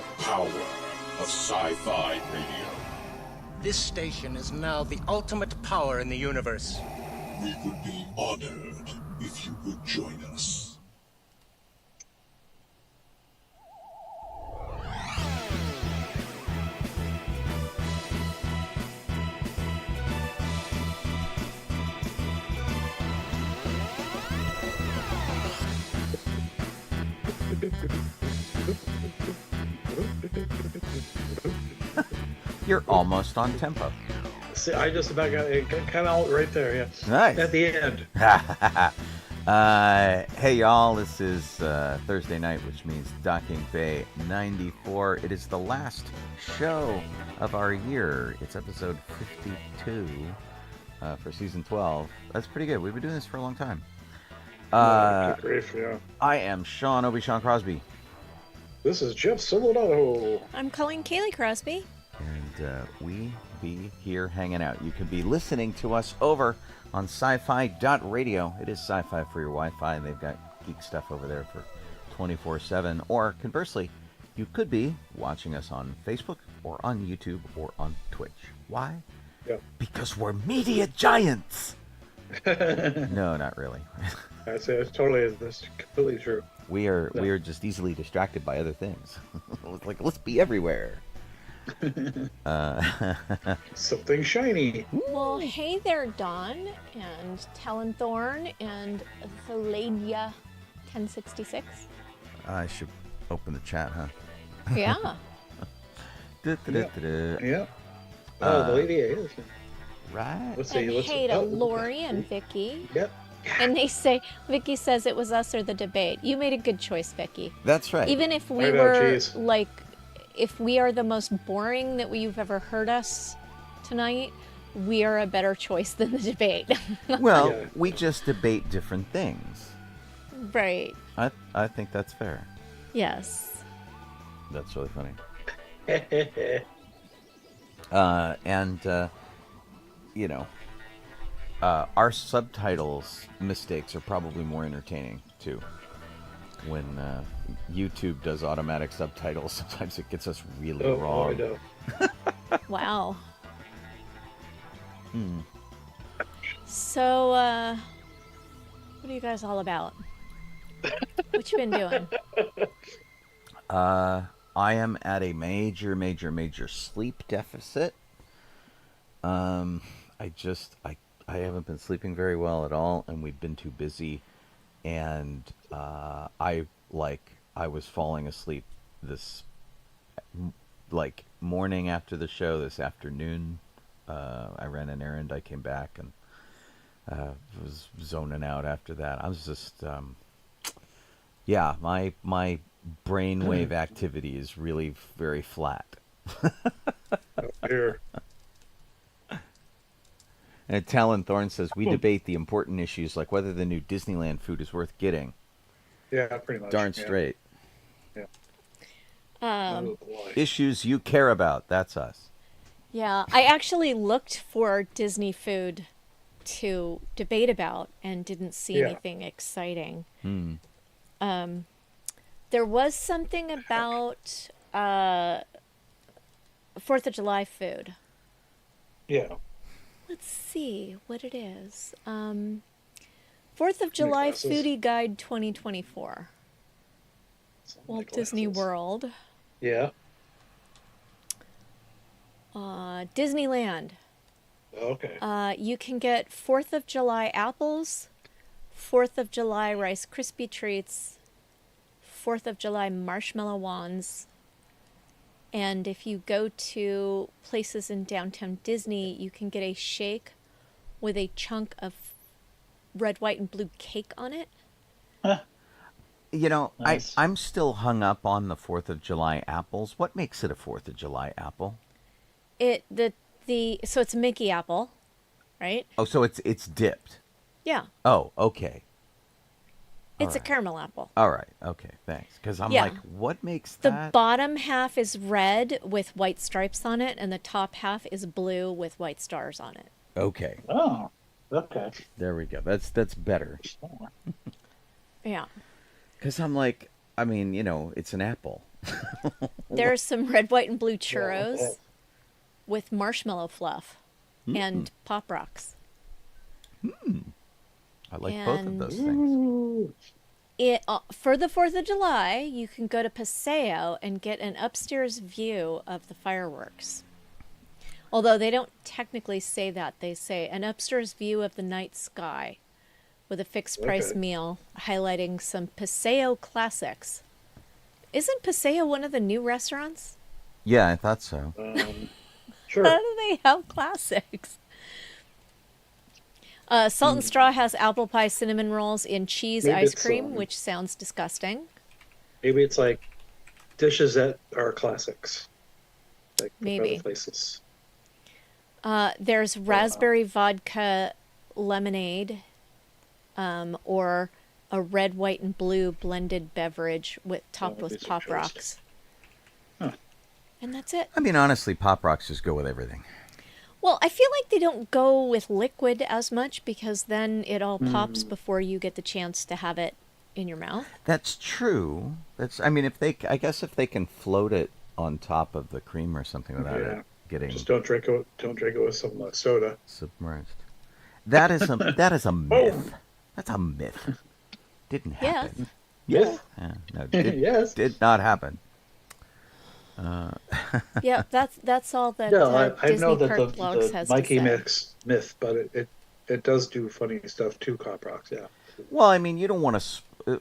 The power of sci-fi radio. This station is now the ultimate power in the universe. We would be honored if you would join us. You're almost on tempo. See, I just about got it, kind of right there, yeah. Nice. At the end. Hey, y'all, this is Thursday night, which means Docking Bay 94. It is the last show of our year. It's episode 52 for season 12. That's pretty good. We've been doing this for a long time. Good grief, yeah. I am Sean Obi-Shawn Crosby. This is Jeff Donoho. I'm Colleen Crosby. And we be here hanging out. You could be listening to us over on sci-fi.radio. It is sci-fi for your Wi-Fi, and they've got geek stuff over there for 24/7. Or conversely, you could be watching us on Facebook or on YouTube or on Twitch. Why? Yeah. Because we're media giants. No, not really. That's completely true. We are just easily distracted by other things. It's like, let's be everywhere. Something shiny. Well, hey there, Don and Talonthorn and Thaladia 1066. I should open the chat, huh? Yeah. Yeah. Oh, the lady is. Right. Let's see. And hey to Lori and Vicky. Yep. And they say, Vicky says it was us or the debate. You made a good choice, Vicky. That's right. Even if we I know, were geez. like, if we are the most boring that you've ever heard us tonight, we are a better choice than the debate. Well, Yeah. we just debate different things. Right. I think that's fair. Yes. That's really funny. Our subtitles mistakes are probably more entertaining too. When YouTube does automatic subtitles, sometimes it gets us really wrong. I know. Wow. So, what are you guys all about? What you been doing? I am at a major sleep deficit. I haven't been sleeping very well at all, and we've been too busy. And I was falling asleep this morning after the show this afternoon. I ran an errand. I came back and was zoning out after that. I was just my brainwave activity is really very flat. Here. And Talon Thorne says, we debate the important issues like whether the new Disneyland food is worth getting. Yeah, pretty much. Darn yeah. straight. Yeah. Issues you care about. That's us. Yeah, I actually looked for Disney food to debate about and didn't see anything exciting. There was something about 4th of July food. Yeah. Let's see what it is. 4th of July Foodie Guide 2024. Walt Disney World. Yeah. Disneyland. Okay. You can get 4th of July apples, 4th of July Rice Krispie treats, 4th of July marshmallow wands. And if you go to places in downtown Disney, you can get a shake with a chunk of red, white, and blue cake on it. Huh. Nice. I'm still hung up on the 4th of July apples. What makes it a 4th of July apple? So it's a Mickey apple, right? Oh, so it's dipped. Yeah. Oh, okay. It's a caramel apple. All right. Okay. Thanks. Because I'm like, what makes The that? bottom half is red with white stripes on it, and the top half is blue with white stars on it. Okay. Oh, okay. There we go. That's better. Yeah. Because I'm like, I mean, it's an apple. There's some red, white, and blue churros Yeah. with marshmallow fluff and Pop Rocks. I like both of those things. Ooh. For the 4th of July, you can go to Paseo and get an upstairs view of the fireworks. Although they don't technically say that. They say an upstairs view of the night sky with a fixed price Okay. meal highlighting some Paseo classics. Isn't Paseo one of the new restaurants? Yeah, I thought so. Sure. How do they have classics? Salt and Straw has apple pie cinnamon rolls in cheese Maybe ice it's, cream, which sounds disgusting. Maybe it's like dishes that are classics. Like Maybe. other places. There's raspberry vodka lemonade, or a red, white, and blue blended beverage topped with these are Pop choices. Rocks. Huh. And that's it. I mean, honestly, Pop Rocks just go with everything. Well, I feel like they don't go with liquid as much because then it all pops before you get the chance to have it in your mouth. That's true. I mean, I guess if they can float it on top of the cream or something without Yeah. it getting Just don't drink it. Don't drink it with some soda. submerged. That is a myth. That's a myth. Didn't happen. Myth? Yeah, no, Yes. did not happen. Yeah, that's all that No, I Disney know that Park Blogs the has Mikey to say. mix myth, but it does do funny stuff too. Pop Rocks, yeah. Well, I mean, you don't want to.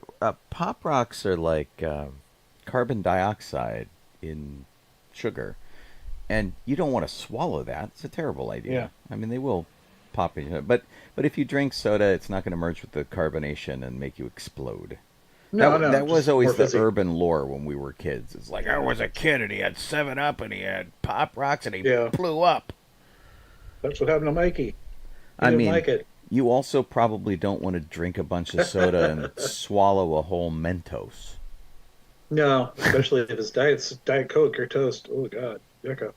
Pop Rocks are like carbon dioxide in sugar, and you don't want to swallow that. It's a terrible idea. Yeah. I mean, they will pop in, but if you drink soda, it's not going to merge with the carbonation and make you explode. No, that was just always more the fizzy. urban lore when we were kids. It's like I was a kid and he had 7-Up and he had Pop Rocks and he Yeah. blew up. That's what happened to Mikey. He I didn't mean, like it. you also probably don't want to drink a bunch of soda and swallow a whole Mentos. No, especially if it's Diet Coke or toast. Oh God, yucca.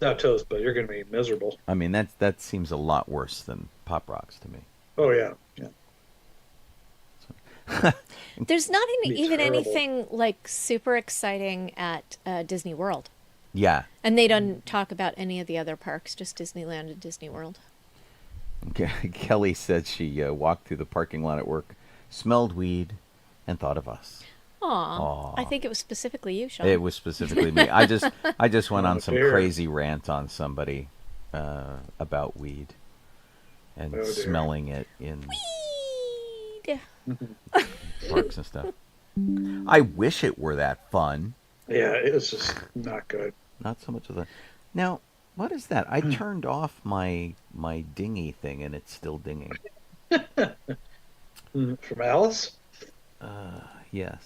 Not toast, but you're gonna be miserable. I mean, that seems a lot worse than Pop Rocks to me. Oh yeah, yeah. There's not Be even terrible. anything like super exciting at Disney World. Yeah. And they don't talk about any of the other parks, just Disneyland and Disney World. Kelly said she walked through the parking lot at work, smelled weed, and thought of us. Aw. I think it was specifically you, Sean. It was specifically me. I just went on some dear. crazy rant on somebody about weed and Oh, dear. smelling it in Weed. parks and stuff. I wish it were that fun. Yeah, it was just not good. Not so much of the. Now, what is that? I turned off my dingy thing and it's still dinging. From Alice, Yes,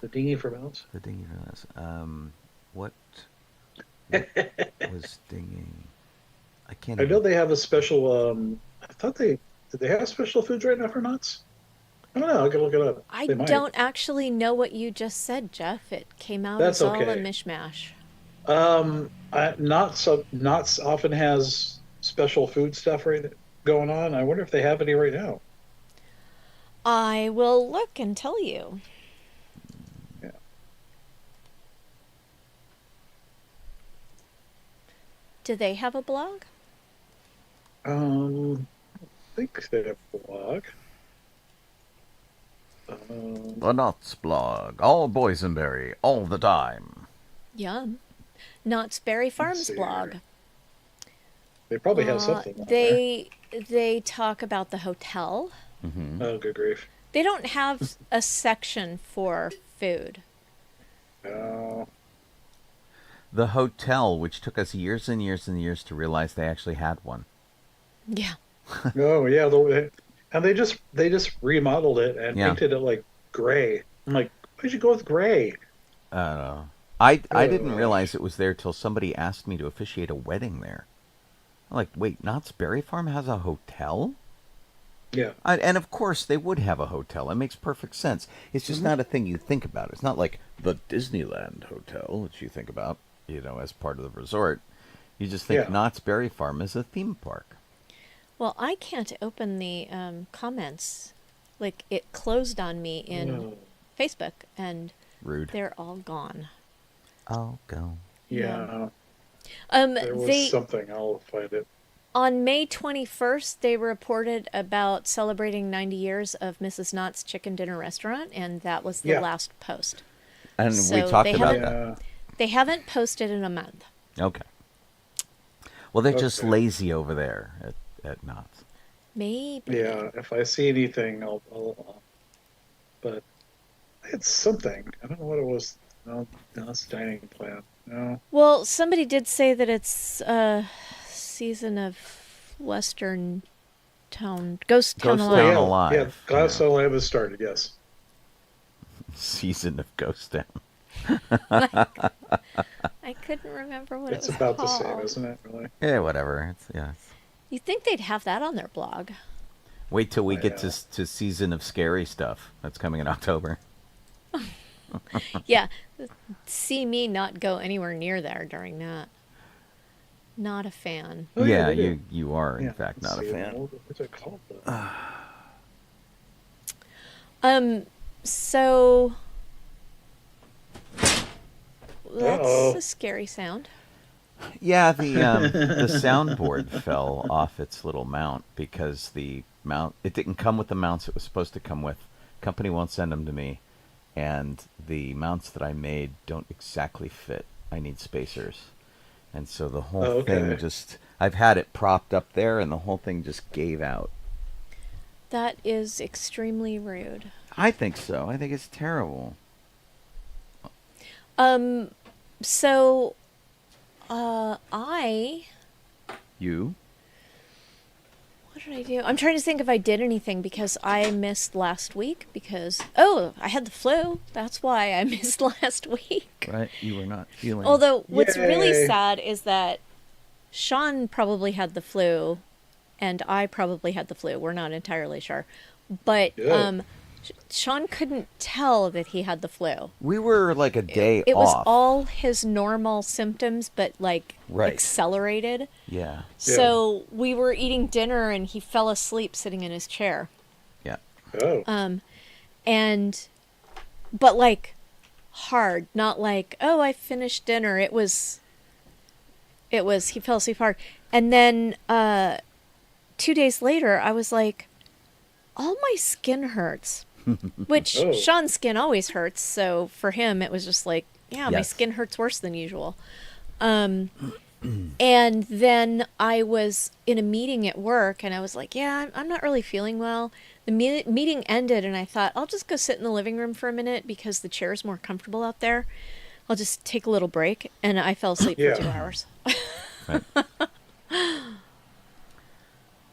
the dinghy from Alice. the dingy for this. What was dinging? I can't. I know even- they have a special. I thought did they have special foods right now for nuts? I don't know. I can look it up. I They might. don't actually know what you just said, Jeff. It came out That's as all a okay. mishmash. Knott's often has special food stuff going on. I wonder if they have any right now. I will look and tell you. Yeah. Do they have a blog? I think they have a blog. The Nuts blog, all boysenberry, all the time. Yum. Knott's Berry Farms see blog. here. They probably have something. on there. They talk about the hotel. Oh, good grief. They don't have a section for food. Oh, The hotel, which took us years and years and years to realize they actually had one. Yeah. oh yeah. And they just remodeled it and Yeah. painted it like gray. I'm like, why'd you go with gray? I didn't realize it was there till somebody asked me to officiate a wedding there. I'm like, wait, Knott's Berry Farm has a hotel? Yeah. And of course they would have a hotel. It makes perfect sense. It's just not a thing you think about. It's not like the Disneyland Hotel, which you think about, as part of the resort. You just think Yeah. Knott's Berry Farm is a theme park. Well, I can't open the comments. Like, it closed on me in Facebook, and Rude. They're all gone. I'll go. Yeah. Um, There was they something. I'll find it. on May 21st they reported about celebrating 90 years of Mrs. Knott's Chicken Dinner Restaurant, and that was the Yeah. last post. And we So talked they about haven't- that. Yeah. They haven't posted in a month. Okay. Well, they're just Okay. lazy over there at Knott's. Maybe. Yeah. If I see anything, I'll but it's something. I don't know what it was. No, it's dining plan. No. Well, somebody did say that it's a season of Western Town, Ghost Town Ghost Alive. Town yeah, Alive. Yeah, Glass Yeah. Alive has started. Yes. Season of Ghost Town. I couldn't remember what It's it was about the called. same, isn't it? Really. Yeah, whatever. It's. You'd think they'd have that on their blog. Wait till we Oh, get yeah. to Season of Scary Stuff. That's coming in October. Yeah, see me not go anywhere near there during that. Not a fan. Oh, yeah, they do. you are in Yeah, fact let's not a see, fan. What's it called? So that's Uh-oh. a scary sound. Yeah, the soundboard fell off its little mount because the mount it didn't come with the mounts it was supposed to come with. Company won't send them to me, and the mounts that I made don't exactly fit. I need spacers, and so the whole Oh, okay. thing just I've had it propped up there, and the whole thing just gave out. That is extremely rude. I think so. I think it's terrible. So, I You? what did I do? I'm trying to think if I did anything because I missed last week because I had the flu. That's why I missed last week. Right? You were not feeling. Although what's really Yay. sad is that Sean probably had the flu and I probably had the flu. We're not entirely sure. But Good. Sean couldn't tell that he had the flu. we were like a day It was off. all his normal symptoms, but like Right. accelerated. Yeah. So we were eating dinner and he fell asleep sitting in his chair. Yeah. Oh. But like hard, not like, oh, I finished dinner. It was he fell asleep hard. And then 2 days later I was like, all my skin hurts. Which Oh. Sean's skin always hurts, so for him it was just like, yeah, my Yes. skin hurts worse than usual. And then I was in a meeting at work, and I was like, yeah, I'm not really feeling well. The meeting ended, and I thought, I'll just go sit in the living room for a minute because the chair's more comfortable out there. I'll just take a little break, and I fell asleep Yeah. for 2 hours.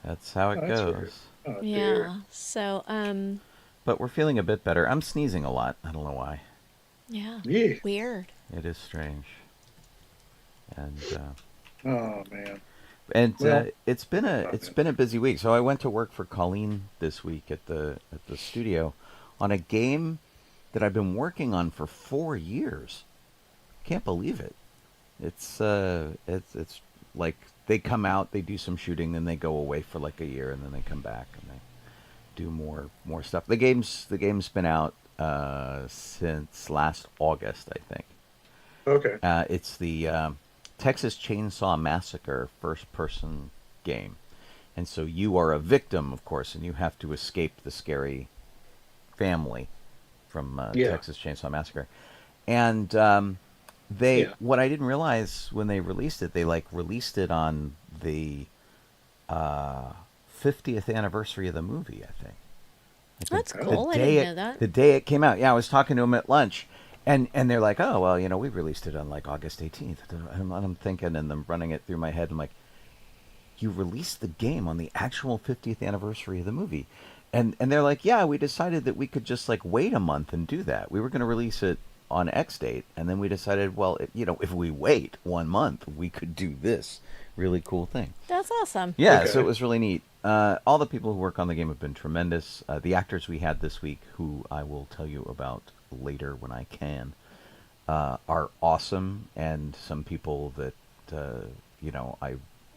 That's how it Oh, that's goes. weird. Oh, dear. Yeah, so, But we're feeling a bit better. I'm sneezing a lot. I don't know why. yeah, Yee. weird. It is strange. And Oh man. Well, Well, it's been a busy week. So I went to work for Colleen this week at the studio on a game that I've been working on for 4 years. Can't believe it. It's like they come out, they do some shooting, then they go away for like a year, and then they come back and they do more stuff. The game's been out since last August, I think. Okay. It's the Texas Chainsaw Massacre first-person game. And so you are a victim, of course, and you have to escape the scary family from Yeah. Texas Chainsaw Massacre. And what I didn't realize when they released it, they released it on the 50th anniversary of the movie, I think. That's The cool. I day didn't know that. The day it came out. Yeah, I was talking to them at lunch. And they're like, oh, well, we released it on like August 18th. And I'm thinking, and I'm running it through my head. I'm like, you released the game on the actual 50th anniversary of the movie. And they're like, yeah, we decided that we could just wait a month and do that. We were going to release it on X date. And then we decided, well, if we wait 1 month, we could do this really cool thing. That's awesome. Yeah, Okay. so it was really neat. All the people who work on the game have been tremendous. The actors we had this week, who I will tell you about later when I can, are awesome, and some people that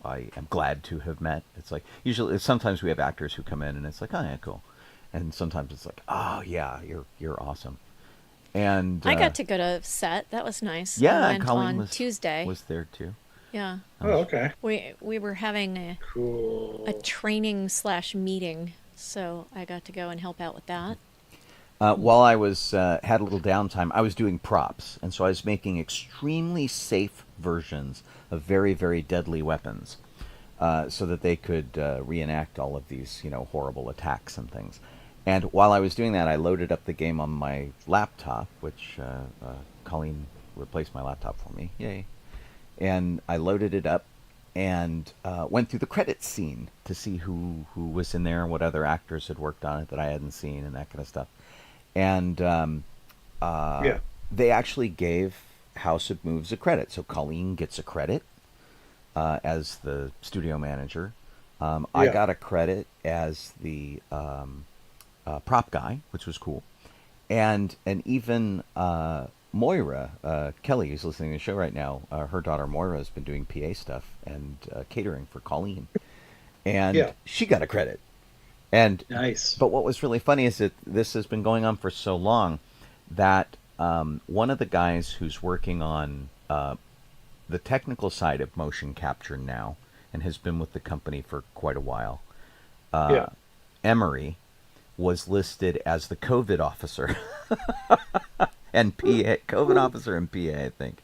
I am glad to have met. It's like sometimes we have actors who come in and it's like, oh yeah, cool, and sometimes it's like, oh yeah, you're awesome. And I got to go to set. That was nice. yeah, I went Colleen on Tuesday. was there too. Yeah. Oh, okay. We were having a Cool. training / meeting, so I got to go and help out with that. While I was had a little downtime, I was doing props, and so I was making extremely safe versions of very, very deadly weapons, so that they could reenact all of these, horrible attacks and things. And while I was doing that, I loaded up the game on my laptop, which Colleen replaced my laptop for me. Yay! And I loaded it up and went through the credits scene to see who was in there and what other actors had worked on it that I hadn't seen and that kind of stuff. And they actually gave House of Moves a credit. So Colleen gets a credit as the studio manager. I got a credit as the prop guy, which was cool. And even Moira, Kelly, who's listening to the show right now, her daughter Moira has been doing PA stuff and catering for Colleen. And she got a credit. And Nice. But what was really funny is that this has been going on for so long that one of the guys who's working on the technical side of motion capture now and has been with the company for quite a while, Emery, was listed as the COVID officer and PA, COVID officer and PA, I think.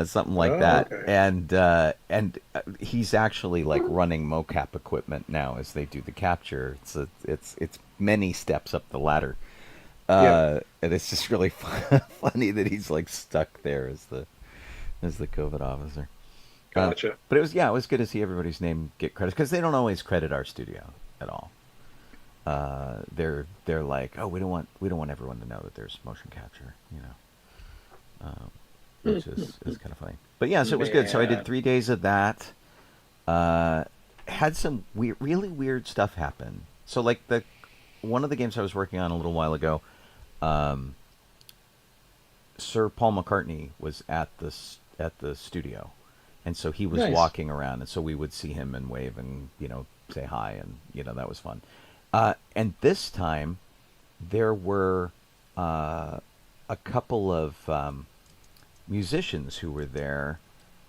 Something like that. Okay. And he's actually like running mocap equipment now as they do the capture. It's many steps up the ladder. And it's just really funny that he's like stuck there as the COVID officer. Gotcha. But it was good to see everybody's name get credit, because they don't always credit our studio at all. They're like, oh, we don't want everyone to know that there's motion capture, which is kind of funny. But yeah, so it was good. So I did 3 days of that. Had some really weird stuff happen. So like one of the games I was working on a little while ago, Sir Paul McCartney was at the studio, and so he was walking around, and so we would see him and wave and say hi, and that was fun. And this time there were a couple of musicians who were there,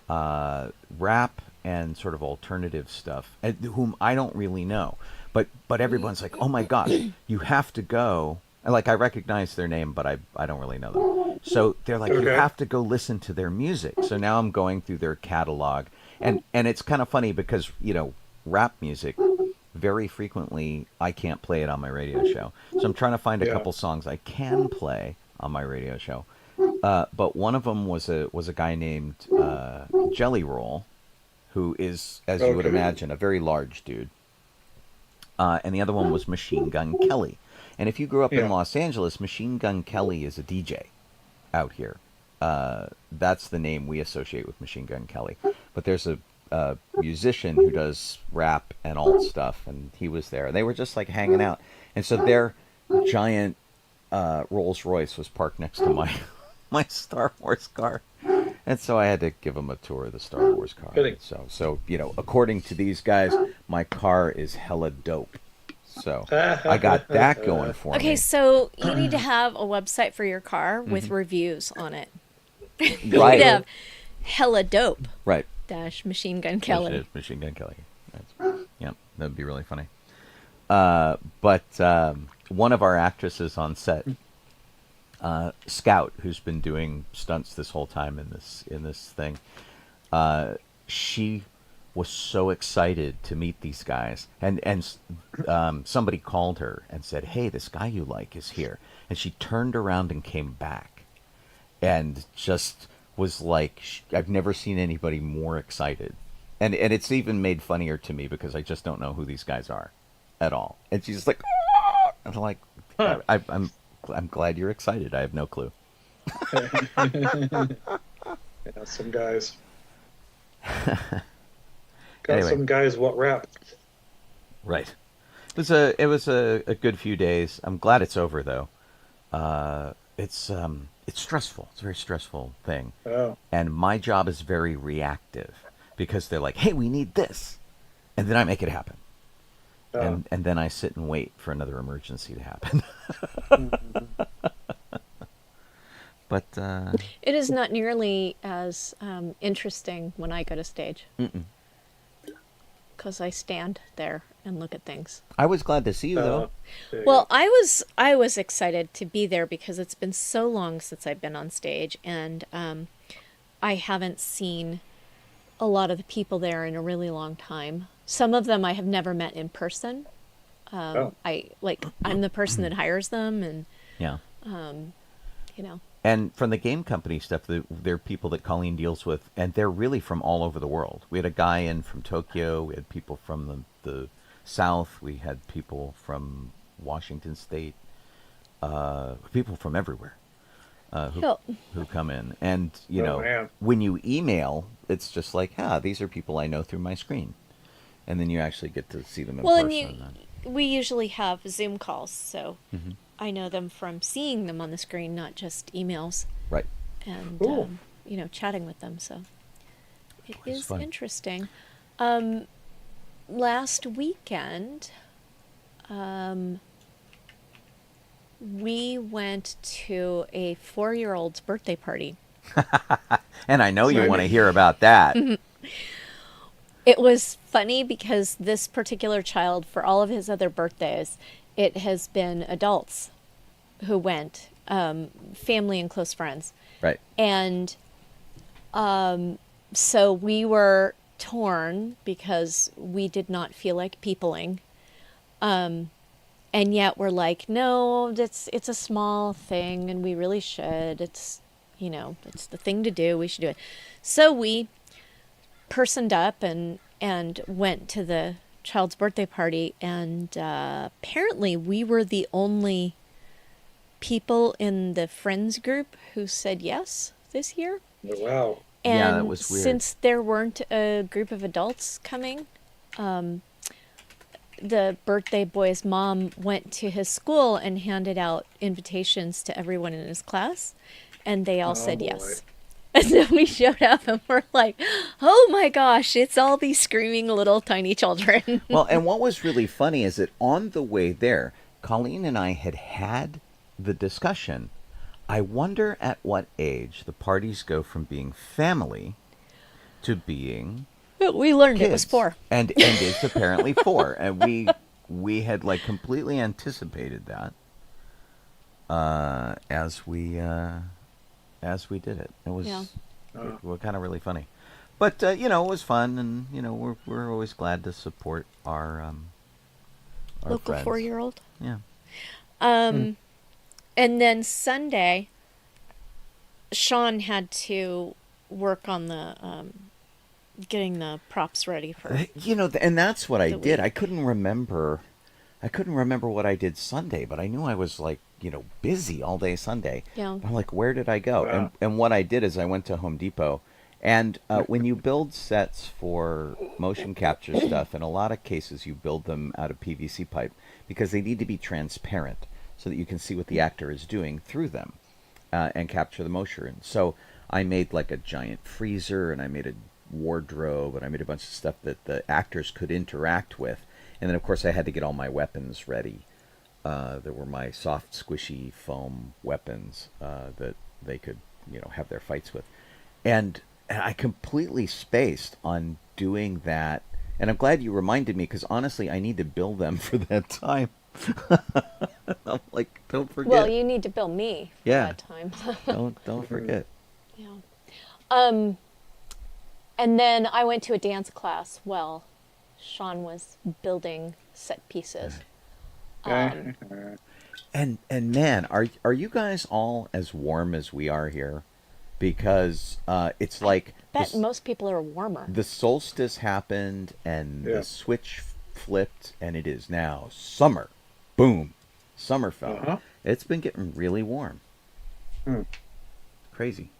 rap and sort of alternative stuff, whom I don't really know, but everyone's like, oh my god, you have to go. And like, I recognize their name, but I don't really know them. So they're like, you have to go listen to their music. So now I'm going through their catalog, and it's kind of funny because rap music, very frequently I can't play it on my radio show. So I'm trying to find a couple songs I can play on my radio show. But one of them was a guy named Jelly Roll, who is, as you would imagine, a very large dude. And the other one was Machine Gun Kelly. And if you grew up in Los Angeles, Machine Gun Kelly is a DJ out here. That's the name we associate with Machine Gun Kelly. But there's a musician who does rap and alt stuff, and he was there. They were just like hanging out. And so their giant Rolls Royce was parked next to my Star Wars car. And so I had to give them a tour of the Star Wars car. So according to these guys, my car is hella dope. So I got that going for me. Okay, so you need to have a website for your car with reviews on it. You Right. need to have hella dope. Right. - Machine Gun Kelly. Machine Gun Kelly. Yeah, that'd be really funny. But one of our actresses on set, Scout, who's been doing stunts this whole time in this thing, she was so excited to meet these guys, and somebody called her and said, hey, this guy you like is here, and she turned around and came back and just was like, I've never seen anybody more excited, and it's even made funnier to me because I just don't know who these guys are at all, and she's just like, ah! And I'm like, I'm glad you're excited. I have no clue. Some guys. Anyway. Some guys what rap. Right. It was a good few days. I'm glad it's over though. It's stressful. It's a very stressful thing. Oh. And my job is very reactive because they're like, hey, we need this, and then I make it happen. And then I sit and wait for another emergency to happen. But It is not nearly as interesting when I go to stage. Because I stand there and look at things. I was glad to see you, though. There you Well, go. I was excited to be there because it's been so long since I've been on stage, and I haven't seen a lot of the people there in a really long time. Some of them I have never met in person. I'm the person that hires them, and Yeah. you know. And from the game company stuff, they're people that Colleen deals with, and they're really from all over the world. We had a guy in from Tokyo. We had people from the South. We had people from Washington State. People from everywhere who come in. And, you know, man. when you email, it's just like, these are people I know through my screen. And then you actually get to see them in Well, person. and we usually have Zoom calls, so I know them from seeing them on the screen, not just emails. Right. And Cool. chatting with them. So it Always is fun. interesting. Last weekend, we went to a 4-year-old's birthday party. And I know you Sorry. want to hear about that. It was funny because this particular child, for all of his other birthdays, it has been adults who went, family and close friends. Right. And so we were torn because we did not feel like peopling. And yet we're like, no, it's a small thing and we really should. It's, it's the thing to do. We should do it. So we personed up and went to the child's birthday party, and apparently we were the only people in the friends group who said yes this year. Oh, wow. And Yeah, that was weird. since there weren't a group of adults coming, the birthday boy's mom went to his school and handed out invitations to everyone in his class, and they all said boy. yes. And then we showed up and we're like, oh my gosh, it's all these screaming little tiny children. Well, and what was really funny is that on the way there, Colleen and I had the discussion. I wonder at what age the parties go from being family to being We learned it was kids. 4. And it's apparently 4. And we had like completely anticipated that as we did it. It was Yeah. kind of really funny. But it was fun, and we're always glad to support our Local friends. 4-year-old. Yeah. And then Sunday, Sean had to work on the getting the props ready for. And that's what I the did. week. I couldn't remember what I did Sunday, but I knew I was like, busy all day Sunday. Yeah. I'm like, where did I go? Wow. And what I did is I went to Home Depot, and when you build sets for motion capture stuff, in a lot of cases you build them out of PVC pipe because they need to be transparent so that you can see what the actor is doing through them and capture the motion. So I made like a giant freezer, and I made a wardrobe, and I made a bunch of stuff that the actors could interact with. And then, of course, I had to get all my weapons ready. There were my soft, squishy foam weapons that they could, have their fights with. And I completely spaced on doing that. And I'm glad you reminded me, because honestly, I need to build them for that time. I'm like, don't forget. Well, you need to bill me for Yeah. that time. Don't forget. Yeah. And then I went to a dance class while Sean was building set pieces. Okay. And man, are you guys all as warm as we are here? Because it's like Bet the, most people are warmer. the solstice happened and Yeah. the switch flipped, and it is now summer. Boom, summer fell. Uh-huh. It's been getting really warm. Crazy.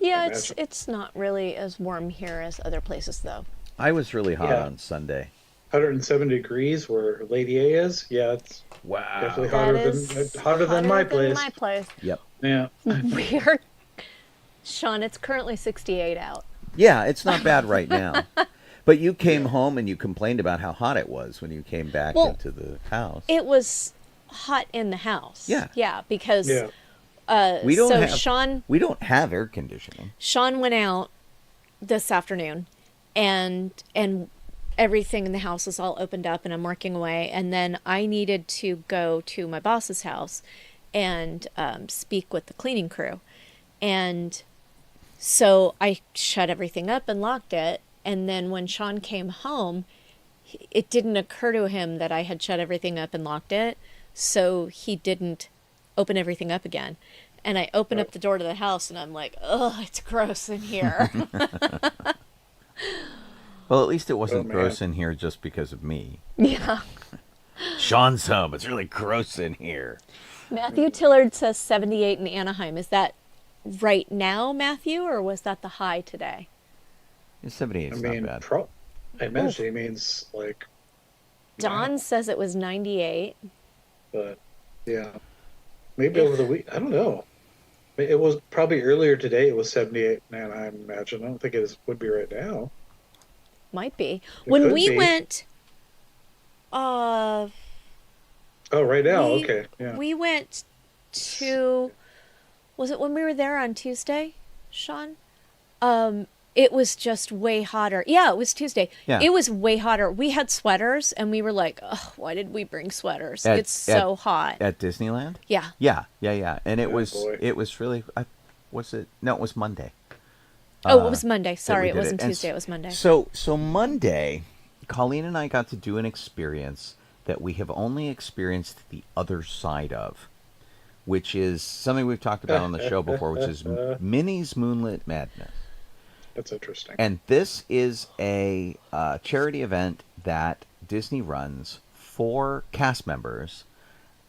Yeah, Imagine. it's not really as warm here as other places though. I was really hot Yeah. on Sunday. 107 degrees where Lady A is. Yeah, it's Wow. definitely That hotter than my place. my place. Yep. Yeah. We are, Sean. It's currently 68 out. Yeah, it's not bad right now. But you came home and you complained about how hot it was when you came back Well, into the house. It was hot in the house. Yeah. Yeah, because Yeah. We don't so have Sean we don't have air conditioning. went out this afternoon, and everything in the house is all opened up, and I'm working away. And then I needed to go to my boss's house and speak with the cleaning crew, and so I shut everything up and locked it. And then when Sean came home, it didn't occur to him that I had shut everything up and locked it, so he didn't open everything up again. And I open up the door to the house, and I'm like, oh, it's gross in here. Well, at least it wasn't man. gross in here just because of me. Yeah. Sean's home. It's really gross in here. Matthew Tillard says 78 in Anaheim. Is that right now, Matthew, or was that the high today? It's 78. I It's mean, not bad. I imagine he means like. Don says it was 98. But yeah, maybe over the week. I don't know. It was probably earlier today. It was 78 in Anaheim. I imagine. I don't think would be right now. Might be. It When could we be. went, Oh, right now. we- Okay. Yeah. we went to, was it when we were there on Tuesday, Sean? It was just way hotter. Yeah, it was Tuesday. Yeah. It was way hotter. We had sweaters, and we were like, oh, why did we bring sweaters? It's so hot. At Disneyland? Yeah. Yeah. And it Oh, was boy. really. Was it? No, it was Monday. Oh, it was Monday. that Sorry, we it did wasn't And Tuesday. It was Monday. So Monday, Colleen and I got to do an experience that we have only experienced the other side of, which is something we've talked about on the show before, which is Minnie's Moonlit Madness. That's interesting. And this is a charity event that Disney runs for cast members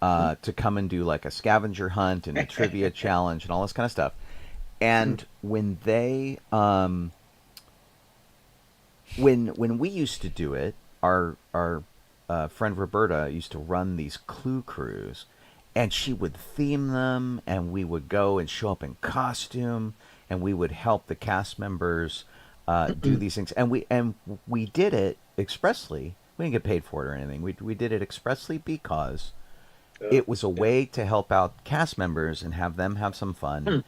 to come and do like a scavenger hunt and a trivia challenge and all this kind of stuff. And when they, when we used to do it, our friend Roberta used to run these clue crews, and she would theme them, and we would go and show up in costume, and we would help the cast members do these things. And we did it expressly. We didn't get paid for it or anything. We did it expressly because it was a way to help out cast members and have them have some fun.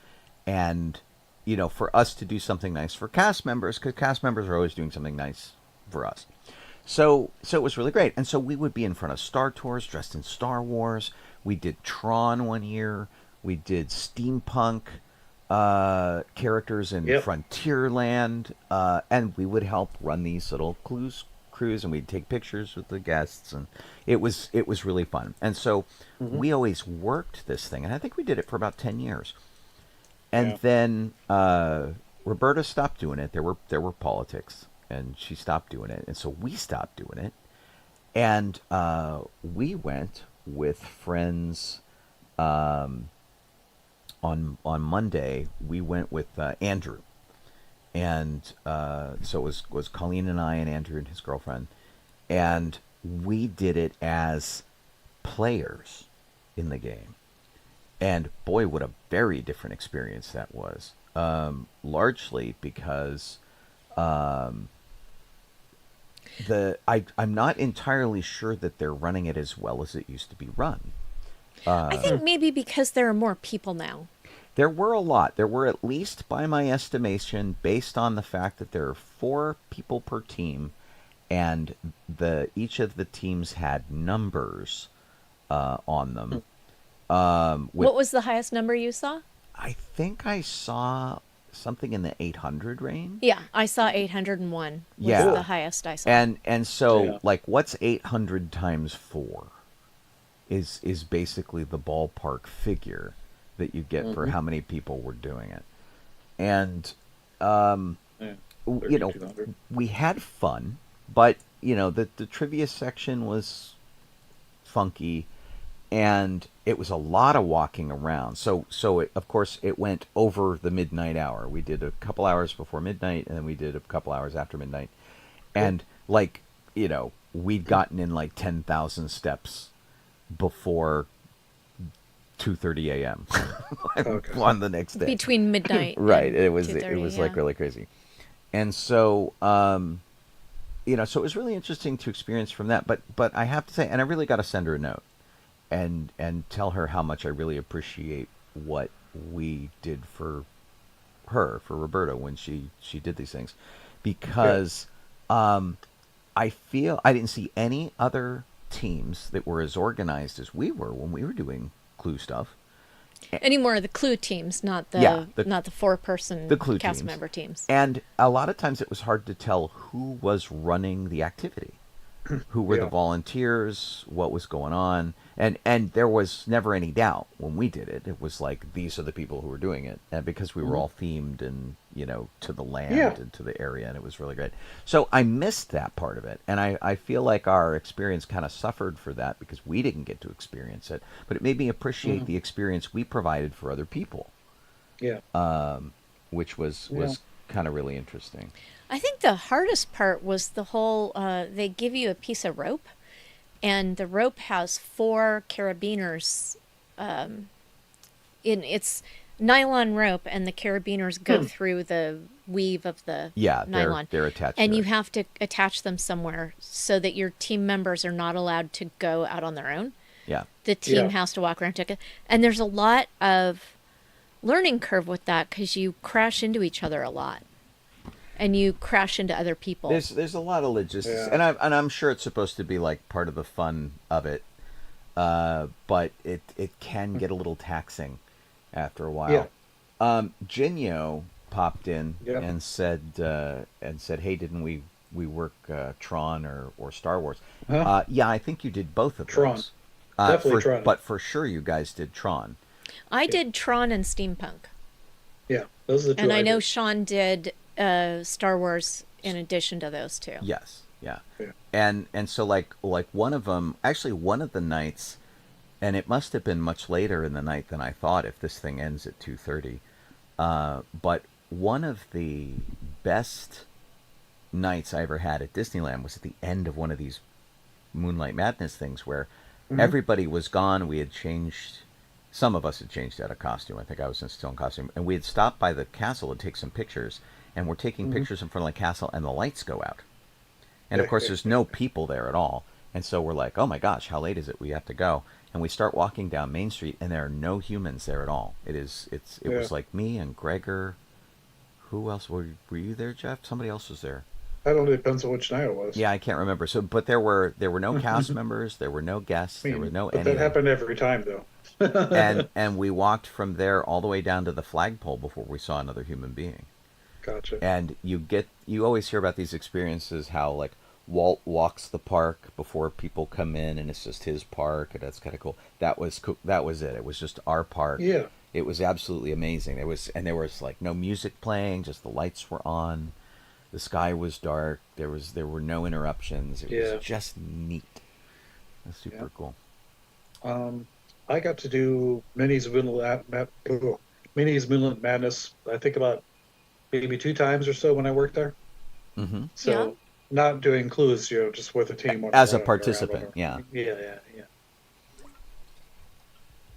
And, you know, for us to do something nice for cast members, because cast members are always doing something nice for us. So it was really great. And so we would be in front of Star Tours dressed in Star Wars. We did Tron one year. We did steampunk characters in Frontierland. And we would help run these little cruise, and we'd take pictures with the guests. And it was really fun. And so we always worked this thing. And I think we did it for about 10 years. And then Roberta stopped doing it. There were politics, and she stopped doing it, and so we stopped doing it. And we went with friends on Monday. We went with Andrew, and so it was Colleen and I and Andrew and his girlfriend, and we did it as players in the game. And boy, what a very different experience that was. Largely because I'm not entirely sure that they're running it as well as it used to be run. I think maybe because there are more people now. There were a lot. There were, at least by my estimation, based on the fact that there are 4 people per team, and each of the teams had numbers on them. What was the highest number you saw? I think I saw something in the 800 range. Yeah, I saw 801 was Yeah. the highest I saw. And so, like, what's 800 times 4 is basically the ballpark figure that you get for how many people were doing it. And, you know, we had fun, but, you know, the trivia section was funky. And it was a lot of walking around. So of course, it went over the midnight hour. We did a couple hours before midnight, and then we did a couple hours after midnight. And, like, you know, we'd gotten in like 10,000 steps before 2:30 a.m. on the next day. Between midnight. Right. And It was 2:30, like really crazy. And so, you know, so it was really interesting to experience from that. But I have to say, and I really got to send her a note and tell her how much I really appreciate what we did for her, for Roberta, when she did these things, because I feel I didn't see any other teams that were as organized as we were when we were doing Clue stuff. Any more of the Clue teams, not the Yeah, not the 4-person the Clue cast teams. member teams. And a lot of times it was hard to tell who was running the activity, who were the Yeah. volunteers, what was going on, and there was never any doubt when we did it. It was like, these are the people who were doing it, and because we were all themed and to the land Yeah. and to the area, and it was really great. So I missed that part of it, and I feel like our experience kind of suffered for that because we didn't get to experience it. But it made me appreciate the experience we provided for other people, Yeah. which was kind of really interesting. I think the hardest part was the whole, they give you a piece of rope, and the rope has 4 carabiners. It's nylon rope, and the carabiners go through the weave of the nylon. They're attached. And to you it. have to attach them somewhere so that your team members are not allowed to go out on their own. Yeah. The team Yeah. has to walk around together. And there's a lot of learning curve with that because you crash into each other a lot. And you crash into other people. There's a lot of logistics, Yeah. and I'm sure it's supposed to be like part of the fun of it, but it can get a little taxing after a while. Yeah. Genio popped in Yeah. and said, hey, didn't we work Tron or Star Wars? Huh? Yeah, I think you did both of Tron. those. Definitely Tron. But for sure, you guys did Tron. I did Tron and Steampunk. Yeah. Those are the two. And I know did. Sean did Star Wars in addition to those two. Yes, yeah. Yeah. And so like one of them, actually one of the nights, and it must have been much later in the night than I thought if this thing ends at 2:30. But one of the best nights I ever had at Disneyland was at the end of one of these Moonlight Madness things where everybody was gone. We had changed, some of us had changed out of costume. I think I was still in costume. And we had stopped by the castle to take some pictures. And we're taking pictures in front of the castle and the lights go out. And of course there's no people there at all. And so we're like, oh my gosh, how late is it? We have to go. And we start walking down Main Street and there are no humans there at all. It was like me and Gregor. Who else? Were you there, Jeff? Somebody else was there. I don't know. It depends on which night it was. Yeah, I can't remember. So, but there were no cast members, there were no guests, there were no but anything. that happened every time, though. and we walked from there all the way down to the flagpole before we saw another human being. Gotcha. And you always hear about these experiences, how like Walt walks the park before people come in, and it's just his park, and that's kind of cool. That was it. It was just our park. Yeah. It was absolutely amazing. There was like no music playing, just the lights were on. The sky was dark. There were no interruptions. It was just neat. That's super cool. I got to do Minnie's Moonlight Madness. I think about maybe 2 times or so when I worked there. Mm-hmm. So not doing clues, just with a team. As a participant, yeah. Yeah.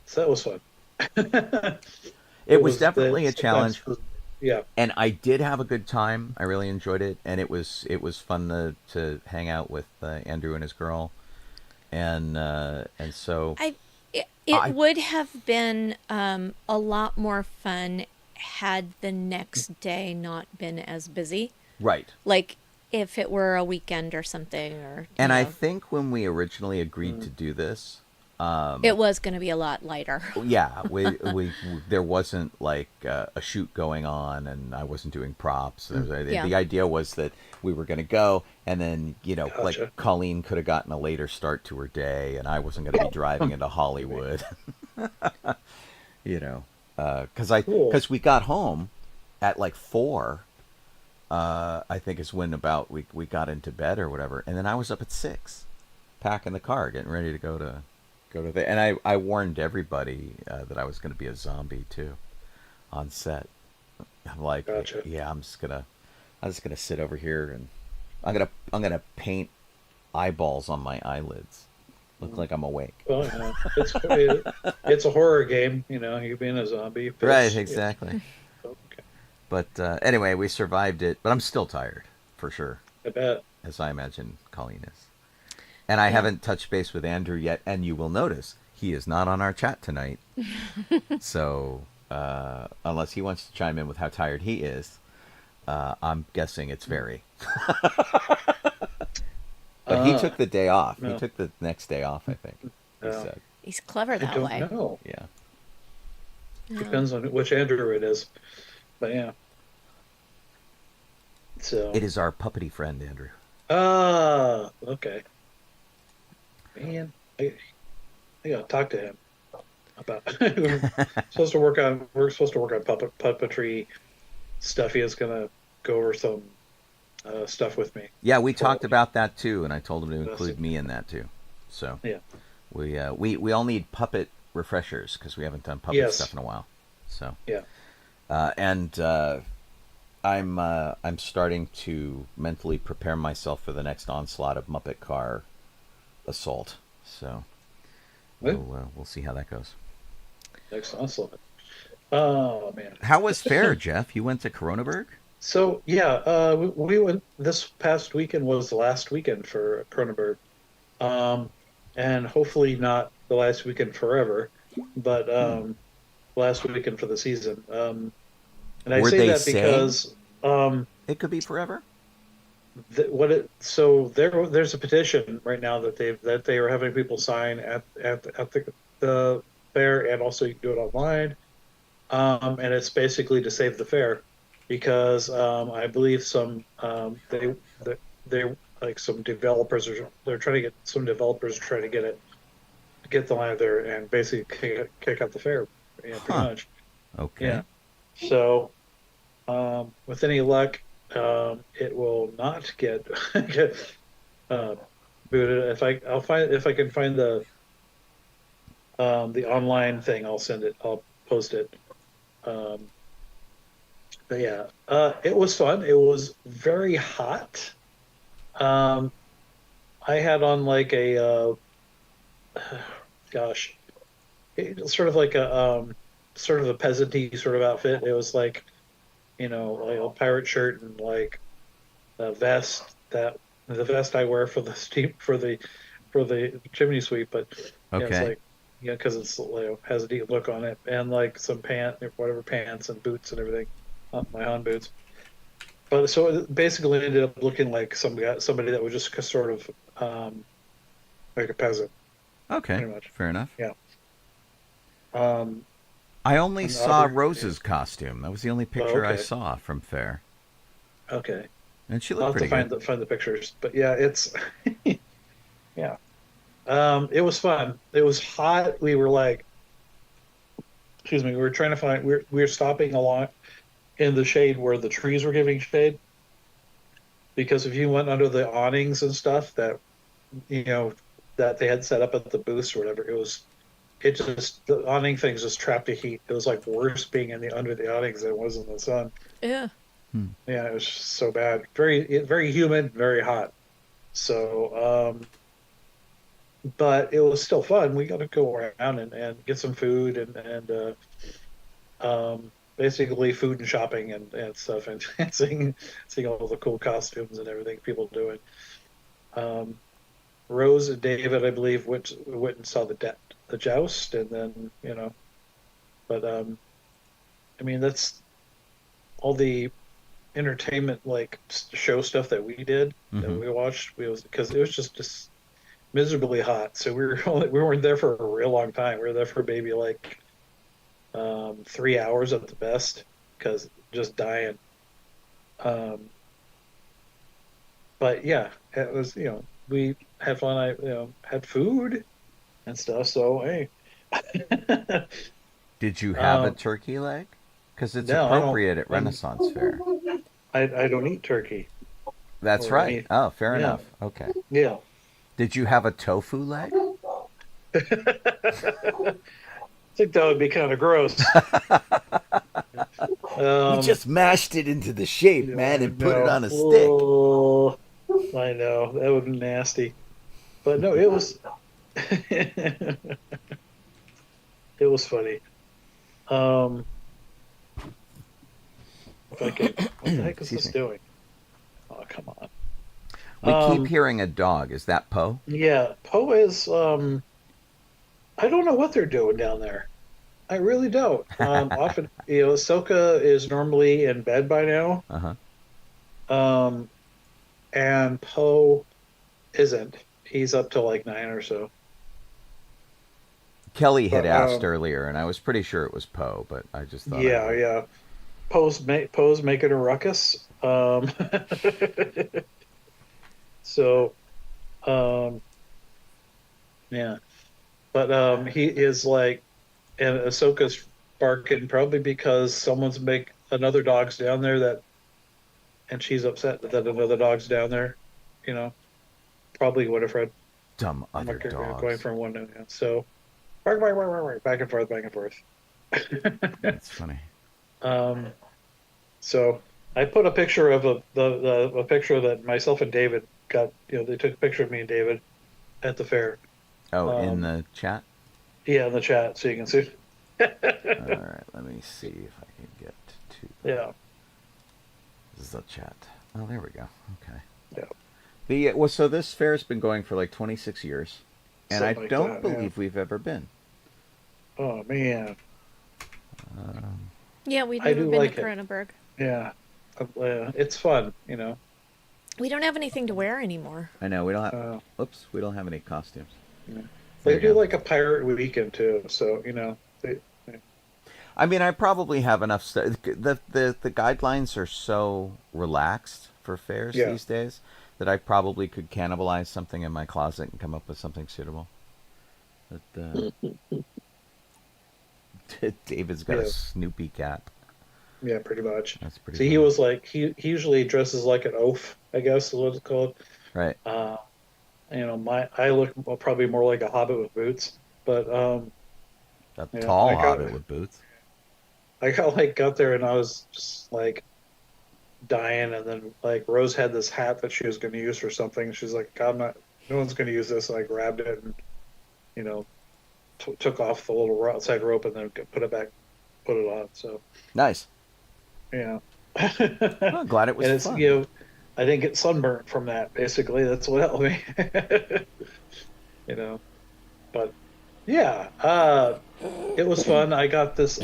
So that was fun. It was definitely a challenge. Yeah. And I did have a good time. I really enjoyed it, and it was fun to hang out with Andrew and his girl, and so it would have been a lot more fun had the next day not been as busy. Right. Like if it were a weekend or something, or and I think when we originally agreed to do this, it was going to be a lot lighter. Yeah, we there wasn't like a shoot going on, and I wasn't doing props. The idea was that we were going to go, and then Gotcha. like Colleen could have gotten a later start to her day, and I wasn't going to be driving into Hollywood. Because we got home at like 4. I think is when about we got into bed or whatever, and then I was up at 6, packing the car, getting ready to go to the. And I warned everybody that I was going to be a zombie too, on set. I'm like, Gotcha. yeah, I'm just gonna sit over here, and I'm gonna paint eyeballs on my eyelids, look like I'm awake. Well, it's a horror game, you being a zombie. Right, exactly. Okay. But anyway, we survived it. But I'm still tired, for sure. I bet. As I imagine Colleen is. And I haven't touched base with Andrew yet. And you will notice he is not on our chat tonight. So unless he wants to chime in with how tired he is. I'm guessing it's very. But he took the day off. No. He took the next day off, I think. He No. said. He's clever I that don't way. know. Yeah. Yeah. Depends on which Andrew it is. But yeah. So. It is our puppety friend, Andrew. Ah, okay. Man, I gotta talk to him about. We're supposed to work on puppetry stuff. He is gonna go over some stuff with me. Yeah, we talked about that too, and I told him to include That's- me in that too. So Yeah. we all need puppet refreshers because we haven't done puppet Yes. stuff in a while. So Yeah. and I'm starting to mentally prepare myself for the next onslaught of Muppet Car assault. So we'll see how that goes. Next onslaught. Oh man. How was fair, Jeff? You went to Cronenberg? So yeah, we went. This past weekend was the last weekend for Cronenberg, and hopefully not the last weekend forever, but last weekend for the season. And I Were say they that saying because it could be forever? there's a petition right now that they are having people sign at the fair, and also you can do it online. And it's basically to save the fair, because I believe they like some developers they're trying to get get the line there and basically kick out the fair, pretty much. Okay. Yeah. So with any luck, it will not get booted. If I can find the online thing, I'll send it. I'll post it. But yeah, it was fun. It was very hot. I had on like a gosh, it's sort of like a sort of a peasanty sort of outfit. It was like, like a pirate shirt and like a vest, that the vest I wear for the chimney sweep, but yeah, it's Okay. like, because it's has a deep look on it, and like some pants and boots and everything, my Han boots. But so it basically ended up looking like somebody that was just sort of like a peasant, Okay. pretty much. Fair enough. Yeah. I only And saw other- Rose's costume. That was the only picture I okay. saw from Fair. Okay. And she I'll looked have to pretty good. find the pictures, but yeah, it's yeah. It was fun. It was hot. We were like, excuse me, we were trying to find. We were stopping along in the shade where the trees were giving shade, because if you went under the awnings and stuff that that they had set up at the booths or whatever, the awning things just trapped the heat. It was like worse being under the awnings than it was in the sun. Yeah. Yeah, it was just so bad. Very humid, very hot. So, but it was still fun. We got to go around and get some food and basically food and shopping and stuff, and seeing all the cool costumes and everything people doing. Rose and David, I believe, went and saw the joust, and then but I mean, that's all the entertainment, like show stuff that we did, that we watched. Because it was just miserably hot, so we weren't there for a real long time. We were there for maybe like 3 hours at the best, because just dying. But yeah, it was, we had fun. I had food and stuff. So hey. Did you have a turkey leg? Because it's No, I don't- appropriate at Renaissance Fair. I don't eat turkey. That's or right. any- Oh, fair yeah. enough. Okay. Yeah. Did you have a tofu leg? I think that would be kind of gross. You just mashed it into the shape, man, and put it no. on a stick. Oh, I know, that would be nasty. But no, it was it was funny. If I could, what the heck is Excuse this me. doing? Oh, come on. We keep hearing a dog. Is that Poe? Yeah, Poe is. I don't know what they're doing down there. I really don't. Often, Ahsoka is normally in bed by now, Uh-huh. um, and Poe isn't. He's up till like 9 or so. Kelly had But asked earlier, and I was pretty sure it was Poe, but I just thought I yeah, would. yeah. Poe's making a ruckus. So um, yeah, but he is like, and Ahsoka's barking probably because someone's make another dog's down there that, and she's upset that another dog's down there. You know, probably would have read. Dumb I'm other like going dogs. from one to the other. So bark, bark, bark, bark, bark, back and forth, back and forth. That's funny. um, so I put a picture of a picture that myself and David got. They took a picture of me and David at the fair. Oh, in Um, the chat? yeah, in the chat, so you can see. All right, let me see if I can get to Yeah, the chat. Oh, there we go. Okay. yeah, So this fair's been going for like 26 years, and I something like don't that. Yeah. believe we've ever been. Oh man, Yeah, we've I never do been to like it. Cronenberg. Yeah, it's fun. We don't have anything to wear anymore. I know we don't have. Uh, Oops, we don't have any costumes. yeah. There They you do go. like a pirate weekend too, so I mean, I probably have enough stuff. The guidelines are so relaxed for fairs yeah. these days that I probably could cannibalize something in my closet and come up with something suitable. But David's got a Yeah, Snoopy cap. yeah, pretty much. That's pretty See, he funny. was like he usually dresses like an oaf, I guess is what it's called. Right. Uh, I look probably more like a hobbit with boots, but A yeah, tall hobbit with boots. I got there and I was just like dying, and then like Rose had this hat that she was going to use for something. She's like, "I'm not, no one's going to use this." And I grabbed it and you know took off the little outside rope and then put it back, put it on. So Nice. yeah, Well, and I'm glad it was it's fun. I didn't get sunburnt from that. Basically, that's what helped me. you know, but yeah, it was fun. I got this.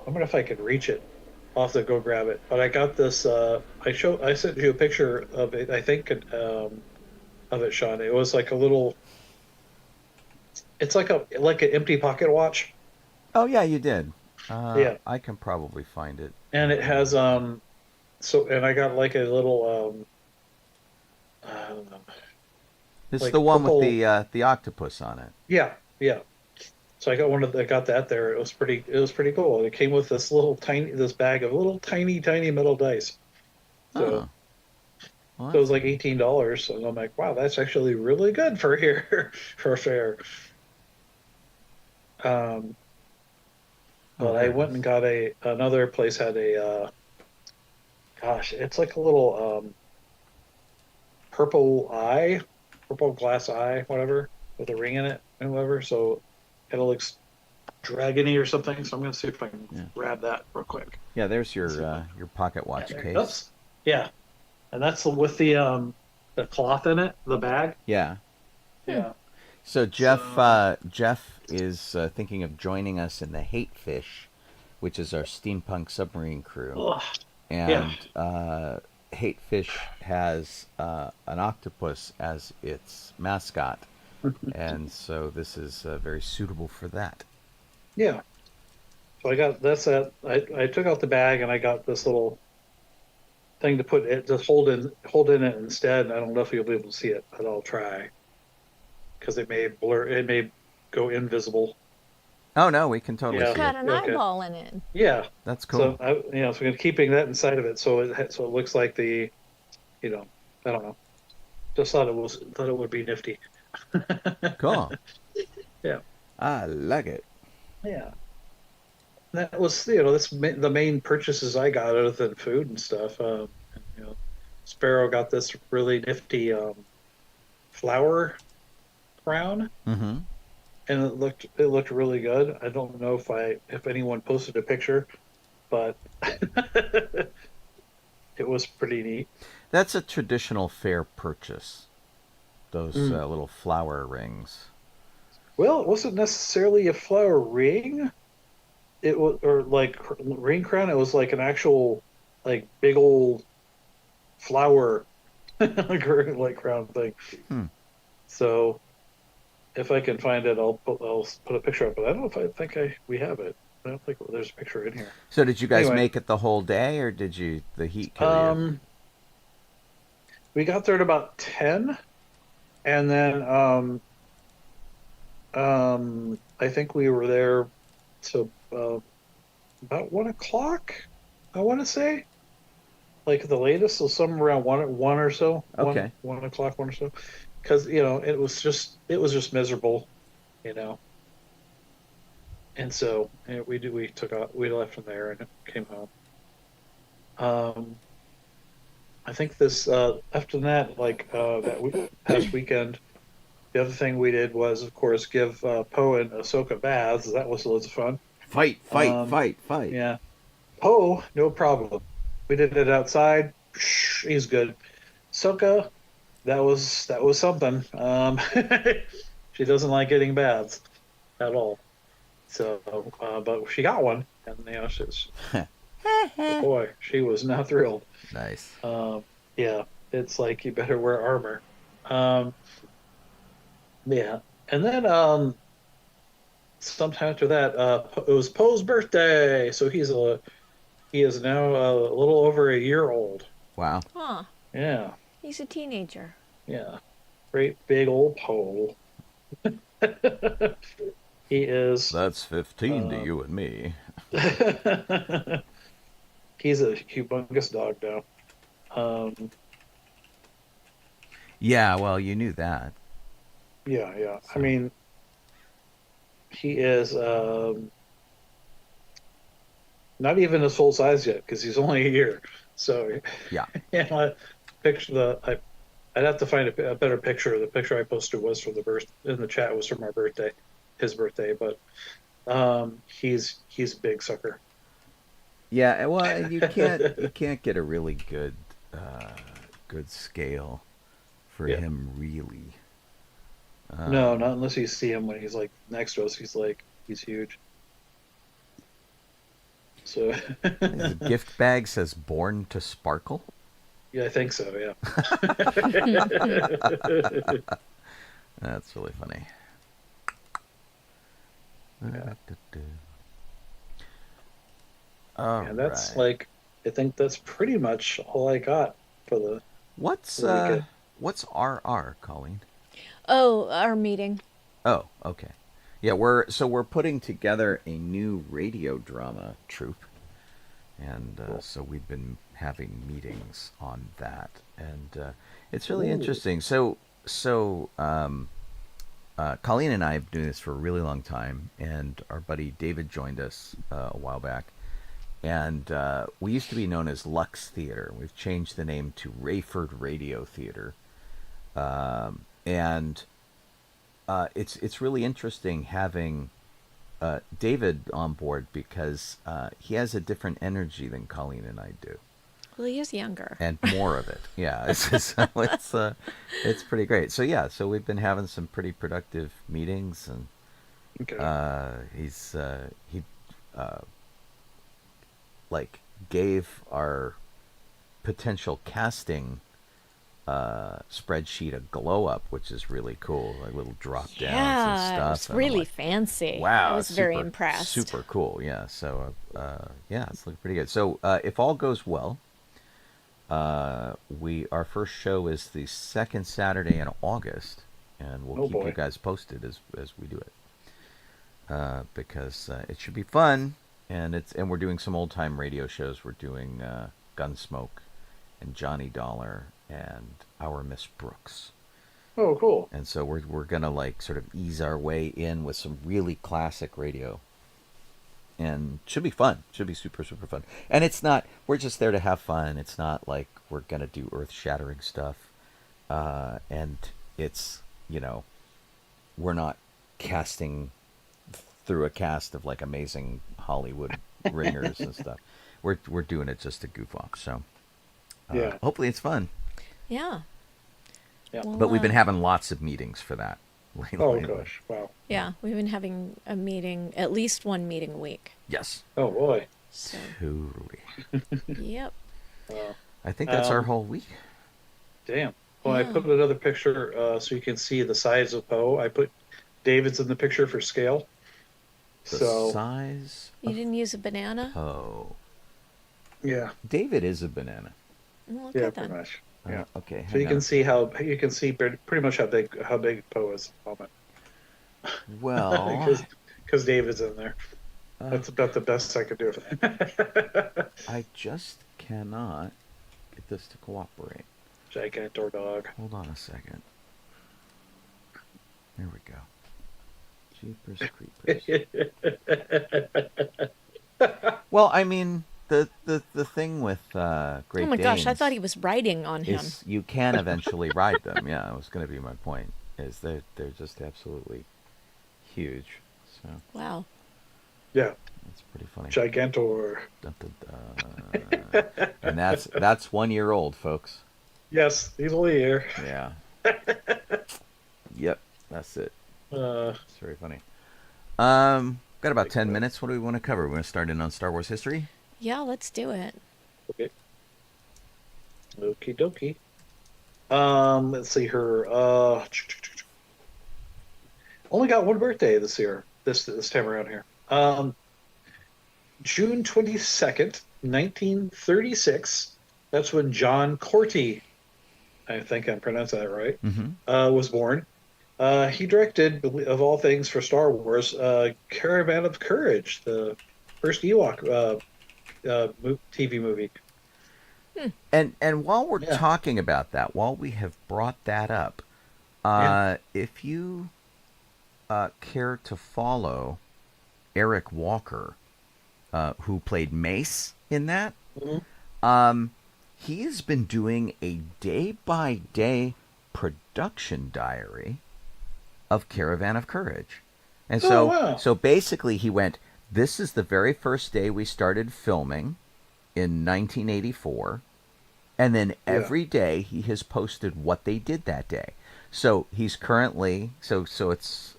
I wonder if I could reach it. I'll have to go grab it. But I got this. I sent you a picture of it. I think of it, Sean. It was like a little. It's like an empty pocket watch. Oh yeah, you did. Yeah, I can probably find it. and it has So and I got like a little I don't know, It's the like one with purple. the octopus on it. Yeah, yeah. So I got that there. It was pretty cool. It came with this bag of little tiny metal dice. So Oh, well, so it was that's like cool. $18. So I'm like, wow, that's actually really good for here for a fair. Um, Oh, but I there it went is. and got another place had gosh, it's like a little purple eye, purple glass eye, whatever, with a ring in it and whatever. So it looks dragony or something. So I'm gonna see if I can Yeah, grab that real quick. yeah. There's See if I, your pocket yeah, watch there it case. goes. Yeah, and that's with the cloth in it, the bag. Yeah. Hmm. Yeah. So So Jeff is thinking of joining us in the Hate Fish, which is our steampunk submarine crew, ugh, yeah. and Hate Fish has an octopus as its mascot, and so this is very suitable for that. Yeah. So I got that's that. I took out the bag and I got this little thing to put it just hold in it instead. I don't know if you'll be able to see it, but I'll try because it may go invisible. Oh no, we can totally Yeah. see Got it. an Okay. eyeball in it. Yeah. That's So cool. so I'm keeping that inside of it, so it looks like you know, I don't know. Just thought it would be nifty. Cool. Yeah. I like it. Yeah. That was the main purchases I got other than food and stuff. You know, Sparrow got this really nifty flower crown, Mm-hmm. and it looked really good. I don't know if anyone posted a picture, but it was pretty neat. That's a traditional fair purchase. Those Mm. little flower rings. Well, it wasn't necessarily a flower ring. It was, or like ring crown. It was like an actual, like big old flower, like crown thing. Hmm. So if I can find it, I'll put a picture up. But I don't know if I think we have it. I don't think there's a picture in here. So did you guys Anyway, make it the whole day, or did the heat kill you? we got there at about 10, and then I think we were there to about 1 o'clock. I want to say, like the latest, so somewhere around one or so, Okay. 1 o'clock, one or so, because it was just miserable, you know. And so we left from there and came home. I think this after that, like past weekend, the other thing we did was, of course, give Poe and Ahsoka baths. That was loads of fun. Fight, fight, Um, fight, fight. yeah, Poe, no problem. We did it outside. He's good. Ahsoka, that was something. She doesn't like getting baths at all. So, but she got one, and boy, she was not thrilled. Nice. Yeah, it's like you better wear armor. Um, yeah, and then sometime after that, it was Poe's birthday, so he is now a little over a year old. Wow. Huh. Yeah, He's a teenager. yeah, great big old Poe. He is. That's 15 to Um, you and me. He's a humongous dog now. Yeah, well, you knew that. Yeah, yeah. I So, mean, he is not even his full size yet because he's only a year. So, yeah. picture I'd have to find a better picture. The picture I posted was for the birth in the chat was from our birthday, his birthday. But he's a big sucker. Yeah, well, and you can't get a really good scale for Yeah. him really. No, not unless you see him when he's like next to us. He's huge. So His gift bag says "Born to Sparkle." yeah, I think so. Yeah. That's really funny. Yeah. All And that's right. like, I think that's pretty much all I got for the What's weekend. what's RR, Colleen? Oh, our meeting. Oh, okay. Yeah, we're putting together a new radio drama troupe, and Cool. so we've been having meetings on that, and it's really Ooh. interesting. Colleen and I have been doing this for a really long time, and our buddy David joined us a while back, and we used to be known as Lux Theater. We've changed the name to Rayford Radio Theater, and it's really interesting having David on board because he has a different energy than Colleen and I do, Well, he is younger. and more of it. Yeah, it's pretty great. So yeah, so we've been having some pretty productive meetings, and Okay. he like gave our potential casting spreadsheet a glow up, which is really cool. Like little drop downs and Yeah, stuff. it was and I'm really like, fancy. wow, I was very super, impressed. super cool. Yeah. So yeah, it's looking pretty good. So if all goes well, our first show is the second Saturday in August, and we'll Oh keep you boy. guys posted as we do it, because it should be fun. And we're doing some old time radio shows. We're doing Gunsmoke and Johnny Dollar and Our Miss Brooks. Oh, cool. And so we're gonna like sort of ease our way in with some really classic radio, and should be fun. Should be super super fun. And it's not. We're just there to have fun. It's not like we're gonna do earth shattering stuff. And it's we're not casting through a cast of like amazing Hollywood ringers and stuff. We're doing it just to goof off. So Yeah. hopefully it's fun. Yeah. Yeah. Well, But we've been having lots of meetings for that. Oh lately. gosh, wow. Yeah, we've been having a meeting, at least one meeting a week. Yes. Oh boy. So, Totally. yep. Uh, I think that's our um, whole week. damn. Well, I Yeah. put another picture so you can see the size of Poe. I put David's in the picture for scale. The So size You of didn't use a banana? Poe. yeah, David is a banana. Well, okay yeah, pretty then. much. Yeah. Okay, So you hang can on. see pretty much how big Poe is at the moment Well, because David's in there. uh, That's about the best I could do. I just cannot get this to cooperate. Gigantor dog. Hold on a second. There we go. Jeepers creepers. Well, I mean, the thing with Great Oh my gosh, I Danes thought he was riding on him. is you can eventually ride them. Yeah, that was going to be my point. Is they're just absolutely huge. So Wow. Yeah, that's pretty funny. Gigantor. Dun, dun, dun. And that's 1 year old, folks. Yes, he's only here. Yeah. Yep, that's it. It's very funny. Got about 10 minutes. What do we want to cover? We want to start in on Star Wars history? Yeah, let's do it. Okay. Okie dokie. Let's see her. Only got one birthday this year. This time around here. June 22nd, 1936. That's when John Corty, I think I'm pronouncing that right, was born. He directed, of all things, for Star Wars, Caravan of Courage, the first Ewok TV movie. And while we're Yeah. talking about that, while we have brought that up, Yeah. if you care to follow Eric Walker, who played Mace in that, he has been doing a day-by-day production diary of Caravan of Courage. And so, wow. so basically he went, this is the very first day we started filming in 1984. And then every day he has posted what they did that day. So he's currently, so it's,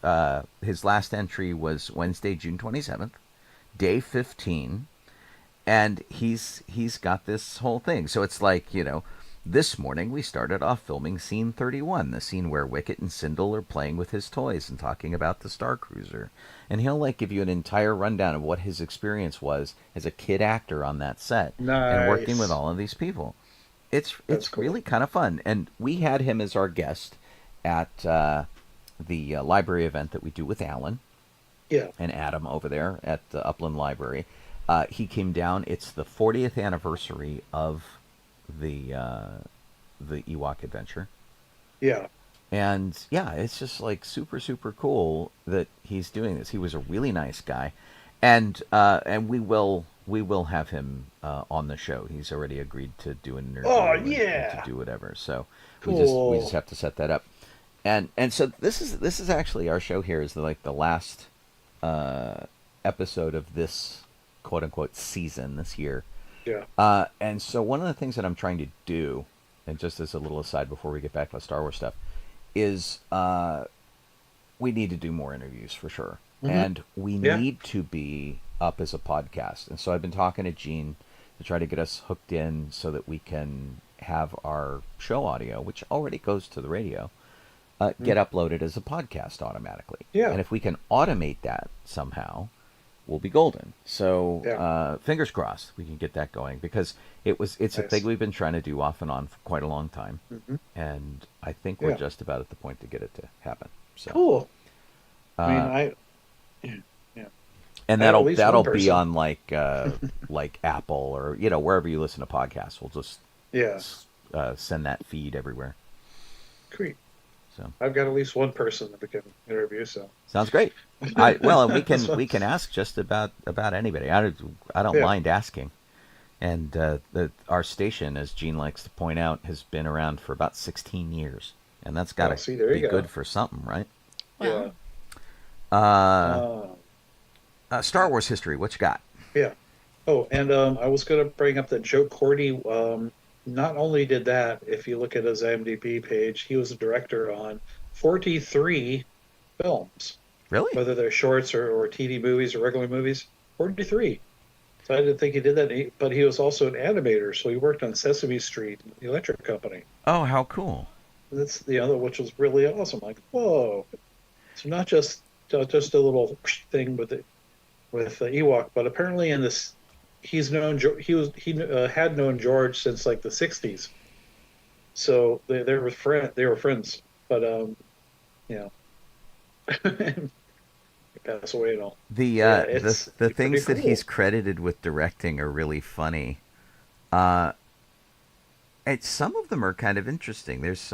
his last entry was Wednesday, June 27th, day 15. And he's got this whole thing. So it's like, this morning we started off filming scene 31, the scene where Wicket and Sindel are playing with his toys and talking about the Star Cruiser. And he'll give you an entire rundown of what his experience was as a kid actor on that set and working with all of these people. It's cool. really kind of fun. And we had him as our guest at the library event that we do with Alan and Adam over there at the Upland Library. He came down. It's the 40th anniversary of the Ewok adventure. Yeah. And yeah, it's just super, super cool that he's doing this. He was a really nice guy. And we will have him on the show. He's already agreed to do an interview and to do whatever. So cool. we just have to set that up. And so this is actually our show here is the last episode of this quote unquote season this year. Yeah. And so one of the things that I'm trying to do, and just as a little aside before we get back to the Star Wars stuff, is we need to do more interviews for sure. And we need to be up as a podcast. And so I've been talking to Gene to try to get us hooked in so that we can have our show audio, which already goes to the radio, get uploaded as a podcast automatically. Yeah. And if we can automate that somehow, we'll be golden. So fingers crossed we can get that going, because it's nice. a thing we've been trying to do off and on for quite a long time. And I think we're just about at the point to get it to happen. So Cool. I mean, and I have at that'll least that'll one be person. on like Apple or wherever you listen to podcasts. We'll just send that feed everywhere. Great. So I've got at least one person that we can interview. So sounds great. And we can ask just about anybody. I don't mind asking. And our station, as Gene likes to point out, has been around for about 16 years, and that's got to be good for something, right? Wow. Star Wars history. What you got? Yeah. Oh, and I was going to bring up that Joe Cordy. Not only did that, if you look at his IMDb page, he was a director on 43 films, Really? whether they're shorts or TV movies or regular movies. 43. So I didn't think he did that, but he was also an animator. So he worked on Sesame Street, the Electric Company. Oh, how cool. That's the other, which was really awesome. Like, whoa! So not just a little thing with Ewok, but apparently in this, he had known George since like the '60s. So they were friends, but you know, he passed away and all. The Pretty things that cool. he's credited with directing are really funny. Uh, and some of them are kind of interesting. There's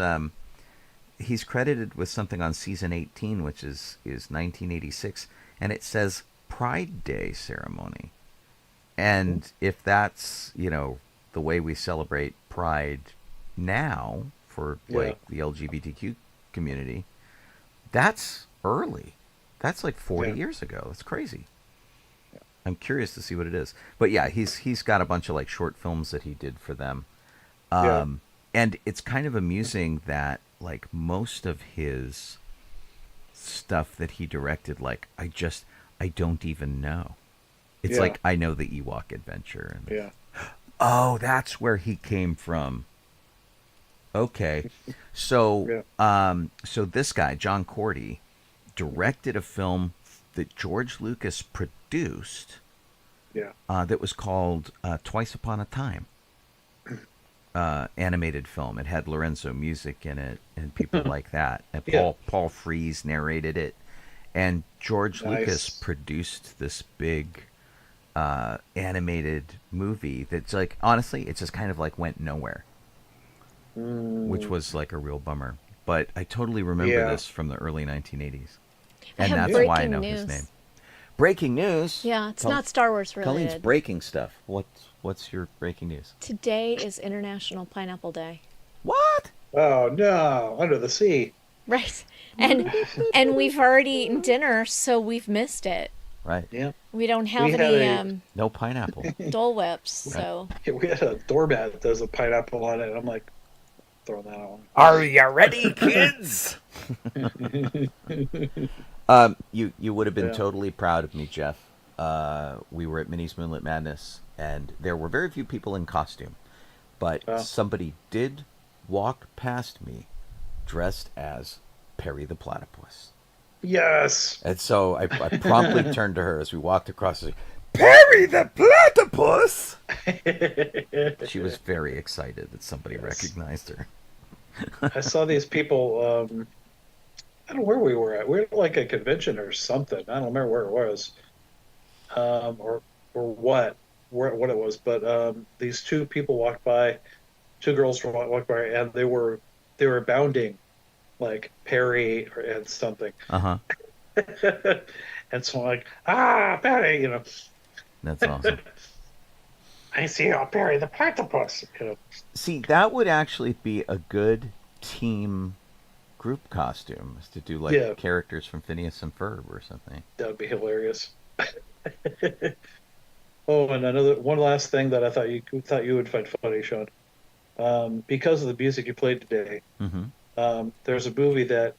he's credited with something on season 18, which is 1986, and it says Pride Day ceremony. And if that's, the way we celebrate Pride now for Yeah. like the LGBTQ community, that's early. That's like 40 Yeah. years ago. That's crazy. I'm curious to see what it is. But yeah, he's got a bunch of like short films that he did for them. Yeah. And it's kind of amusing that like most of his stuff that he directed, like I don't even know. It's Yeah. like I know the Ewok Adventure, and Yeah. oh, that's where he came from. Okay, so so this guy John Cordy directed a film that George Lucas produced. Yeah. That was called Twice Upon a Time. Animated film. It had Lorenzo Music in it and people like that. And Yeah. Paul Frees narrated it, and George Nice. Lucas produced this big animated movie that's like, honestly, it just kind of like went nowhere, which was like a real bummer. But I totally remember Yeah. this from the early 1980s, I and have that's why I breaking know news. his name. Breaking news. Yeah, it's Col- not Star Wars Colleen's related. breaking stuff. What's your breaking news? Today is International Pineapple Day. What? Oh no! Under the sea. Right. And we've already eaten dinner, so we've missed it. Right. Yeah. We don't have We had any No pineapple. Dole Whips, so We had a doormat that has a pineapple on it. And I'm like, throwing that on. Are you ready, kids? You would have been Yeah. totally proud of me, Jeff. We were at Minnie's Moonlit Madness, and there were very few people in costume, but Oh. somebody did walk past me dressed as Perry the Platypus. Yes. And so I promptly turned to her as we walked across the Perry the Platypus! She was very excited that somebody recognized her. I saw these people. I don't know where we were at. We were at like a convention or something. I don't remember where it was, or what it was. But these two people walked by, two girls walked by, and they were bounding like Perry and something. Uh-huh. And so I'm like, Perry, That's awesome. I see you, Perry the platypus. See, that would actually be a good team group costume, is to do like Yeah. characters from Phineas and Ferb or something. That would be hilarious. Oh, and one last thing that I thought you would find funny, Sean. Because of the music you played today, Mm-hmm. there's a movie that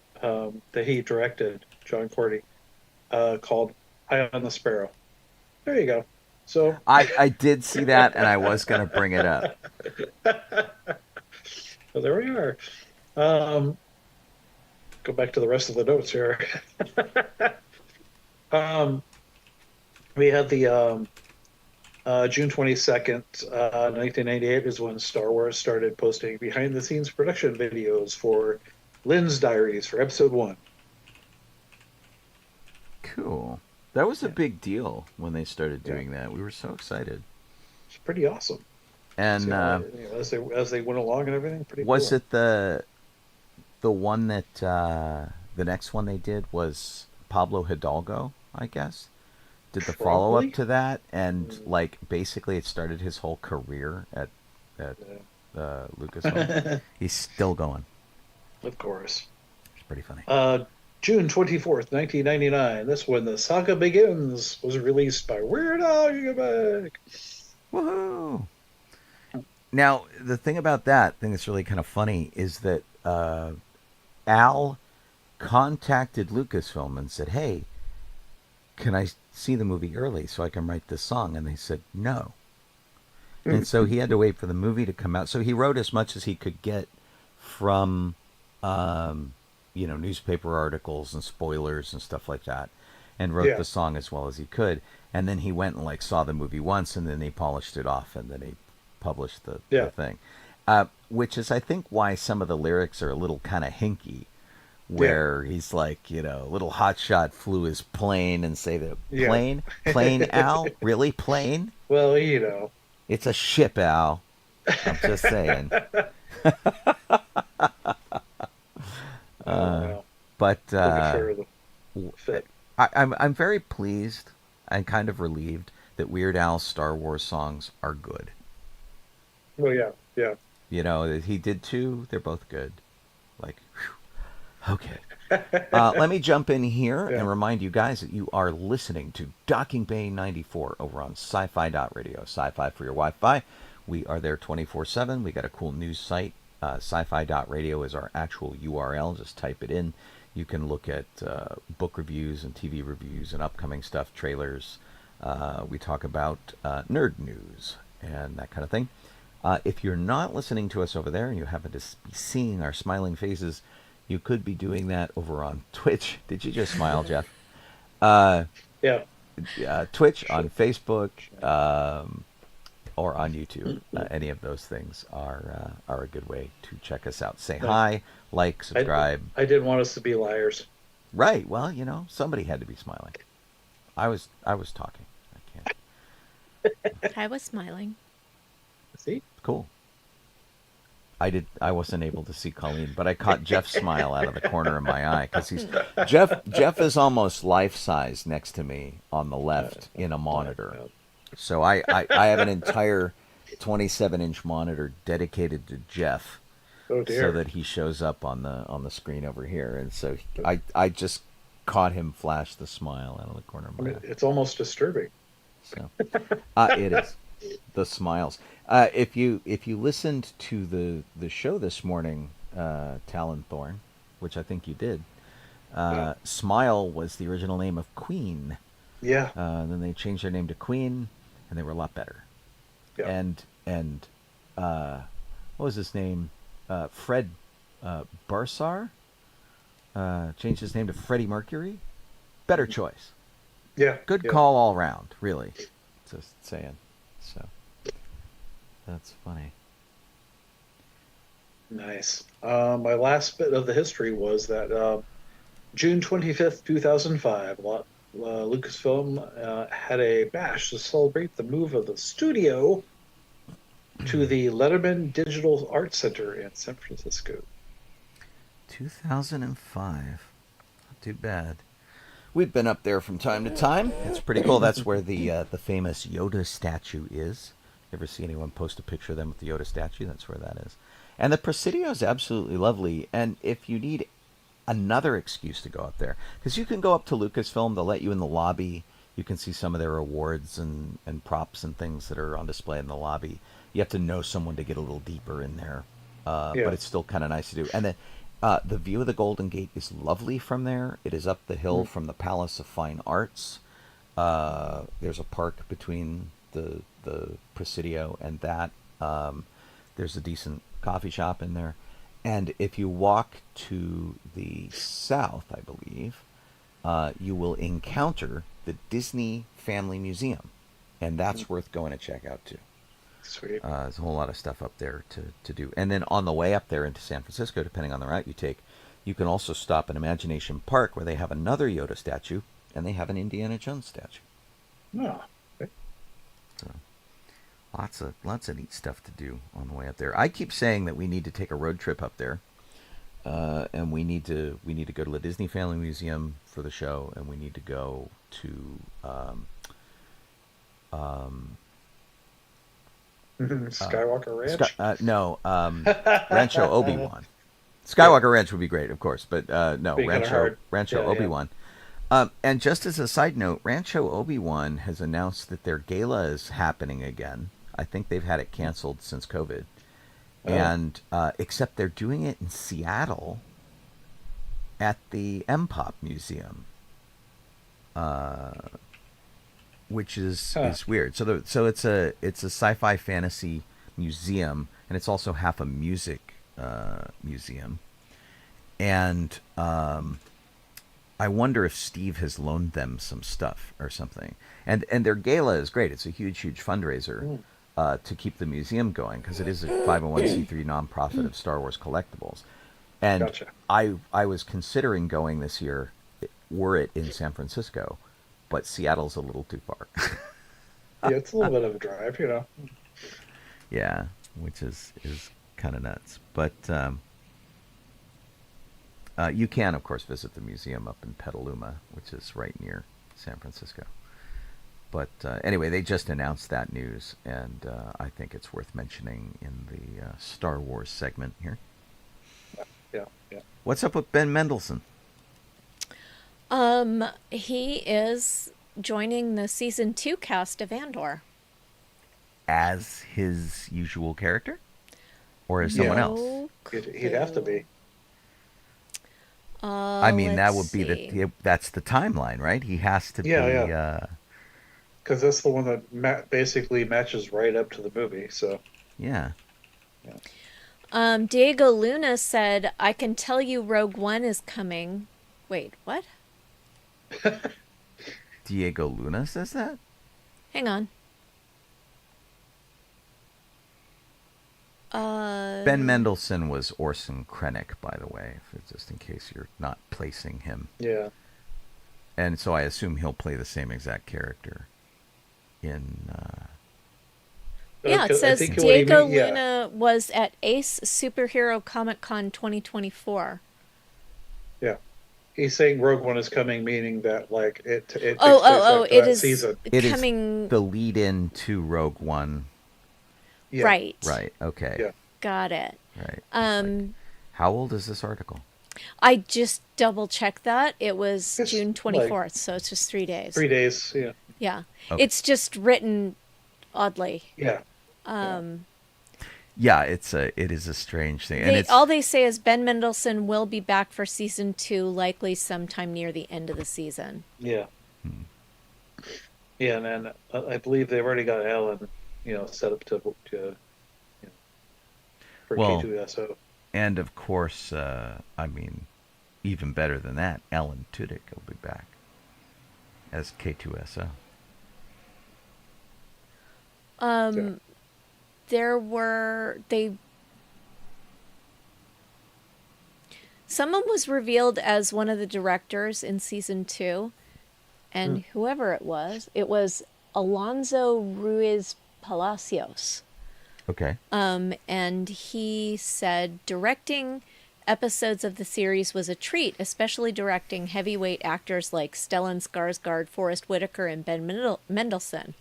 he directed, John Cordy, called High on the Sparrow. There you go. So I did see that, and I was going to bring it up. so there we are. Go back to the rest of the notes here. We had the June 22nd, 1998 is when Star Wars started posting behind-the-scenes production videos for Lynn's Diaries for Episode 1. Cool. That was a big deal when they started doing that. We were so excited. It's pretty awesome. And So, as they went along and everything, pretty was cool. it the one that the next one they did was Pablo Hidalgo, I guess? Did the follow Probably. up to that, and like basically it started his whole career at Lucasfilm. He's still going. Of course. It's pretty funny. June 24th, 1999. That's when The Saga Begins was released by Weird Al Yankovic. Woohoo! Now, the thing about that thing that's really kind of funny is that Al contacted Lucasfilm and said, "Hey, can I see the movie early so I can write this song?" And they said no. And so he had to wait for the movie to come out. So he wrote as much as he could get from, newspaper articles and spoilers and stuff like that, and wrote the song as well as he could. And then he went and like saw the movie once, and then he polished it off, and then he published the thing. Which is, I think, why some of the lyrics are a little kind of hinky, where he's like, little hotshot flew his plane and say that plane, Al, really plane? Well, It's a ship, Al. I'm just saying. But I'm very pleased and kind of relieved that Weird Al's Star Wars songs are good. Well, yeah. He did two. They're both good. Like, whew. Okay. Let me jump in here and remind you guys that you are listening to Docking Bay 94 over on sci-fi.radio. Sci-fi for your Wi-Fi. We are there 24/7. We got a cool news site. Sci-fi.radio is our actual URL. Just type it in. You can look at book reviews and TV reviews and upcoming stuff, trailers. We talk about nerd news and that kind of thing. If you're not listening to us over there and you happen to be seeing our smiling faces, you could be doing that over on Twitch. Did you just smile, Jeff? Twitch, on Facebook, or on YouTube. Any of those things are a good way to check us out. Say hi, like, subscribe. I didn't want us to be liars. Right. Well, somebody had to be smiling. I was talking. I can't. I was smiling. See? Cool. I wasn't able to see Colleen, but I caught Jeff's smile out of the corner of my eye because Jeff is almost life-size next to me on the left in a monitor. So I have an entire 27-inch monitor dedicated to Jeff, so that he shows up on the screen over here. And so I just caught him flash the smile out of the corner of my eye. It's almost disturbing. So it is. The smiles. If you listened to the show this morning, Talon Thorne, which I think you did, Smile was the original name of Queen. Yeah. Then they changed their name to Queen, and they were a lot better. Yeah. And what was his name? Fred Barsar changed his name to Freddie Mercury. Better choice. Yeah. Good call all around, really. Just saying. So that's funny. Nice. My last bit of the history was that June 25th, 2005, Lucasfilm had a bash to celebrate the move of the studio to the Letterman Digital Arts Center in San Francisco. 2005. Not too bad. We've been up there from time to time. It's pretty cool. That's where the famous Yoda statue is. Ever see anyone post a picture of them with the Yoda statue? That's where that is. And the Presidio is absolutely lovely. And if you need another excuse to go up there, because you can go up to Lucasfilm, they'll let you in the lobby. You can see some of their awards and props and things that are on display in the lobby. You have to know someone to get a little deeper in there. But it's still kind of nice to do. And then the view of the Golden Gate is lovely from there. It is up the hill from the Palace of Fine Arts. There's a park between the Presidio and that. There's a decent coffee shop in there. And if you walk to the south, I believe, you will encounter the Disney Family Museum. And that's worth going to check out, too. Sweet. There's a whole lot of stuff up there to do. And then on the way up there into San Francisco, depending on the route you take, you can also stop at Imagination Park, where they have another Yoda statue, and they have an Indiana Jones statue. Oh, okay. So, lots of neat stuff to do on the way up there. I keep saying that we need to take a road trip up there, and we need to go to the Disney Family Museum for the show, and we need to go to Skywalker Ranch? Rancho Obi-Wan. Skywalker Ranch would be great, of course, but no, Be kinda hard. Rancho Yeah, Obi-Wan. And just as a side note, Rancho Obi-Wan has announced that their gala is happening again. I think they've had it canceled since COVID. And except they're doing it in Seattle. at the M-Pop Museum, which is weird. So it's a sci-fi fantasy museum, and it's also half a music museum. And I wonder if Steve has loaned them some stuff or something. And their gala is great. It's a huge fundraiser to keep the museum going, because it is a 501c3 nonprofit of Star Wars collectibles. And Gotcha. I was considering going this year, were it in San Francisco, but Seattle's a little too far. Yeah, it's a little bit of a drive, you know. Yeah, which is kind of nuts. But you can, of course, visit the museum up in Petaluma, which is right near San Francisco. But anyway, they just announced that news, and I think it's worth mentioning in the Star Wars segment here. Yeah. What's up with Ben Mendelsohn? He is joining the season 2 cast of Andor. As his usual character? Or as someone else? He'd have to be. I mean, that would be see. that's the timeline, right? He has to be... Yeah. Because that's the one that basically matches right up to the movie, so... Yeah. Diego Luna said, "I can tell you Rogue One is coming." Wait, what? Diego Luna says that? Hang on. Ben Mendelsohn was Orson Krennic, by the way, just in case you're not placing him. Yeah. And so I assume he'll play the same exact character in... Yeah, it says Diego Luna was at Ace Superhero Comic Con 2024. Yeah. He's saying Rogue One is coming, meaning that, like, it takes place it after that is season. It coming... is the lead-in to Rogue One. Yeah. Right. Right, okay. Yeah. Got it. Right. How old is this article? I just double-checked that. It was It's June 24th, so it's just 3 days. 3 days, yeah. Yeah. Okay. It's just written oddly. Yeah. Yeah, it is a strange thing. And All they say is Ben Mendelsohn will be back for season 2, likely sometime near the end of the season. Yeah. Yeah, and then I believe they've already got Alan, set up to for K2SO. And of course, I mean, even better than that, Alan Tudyk will be back as K2SO. Someone was revealed as one of the directors in season 2, and whoever it was Alonso Ruiz Palacios. Okay. And he said directing episodes of the series was a treat, especially directing heavyweight actors like Stellan Skarsgård, Forrest Whitaker, and Ben Mendelsohn.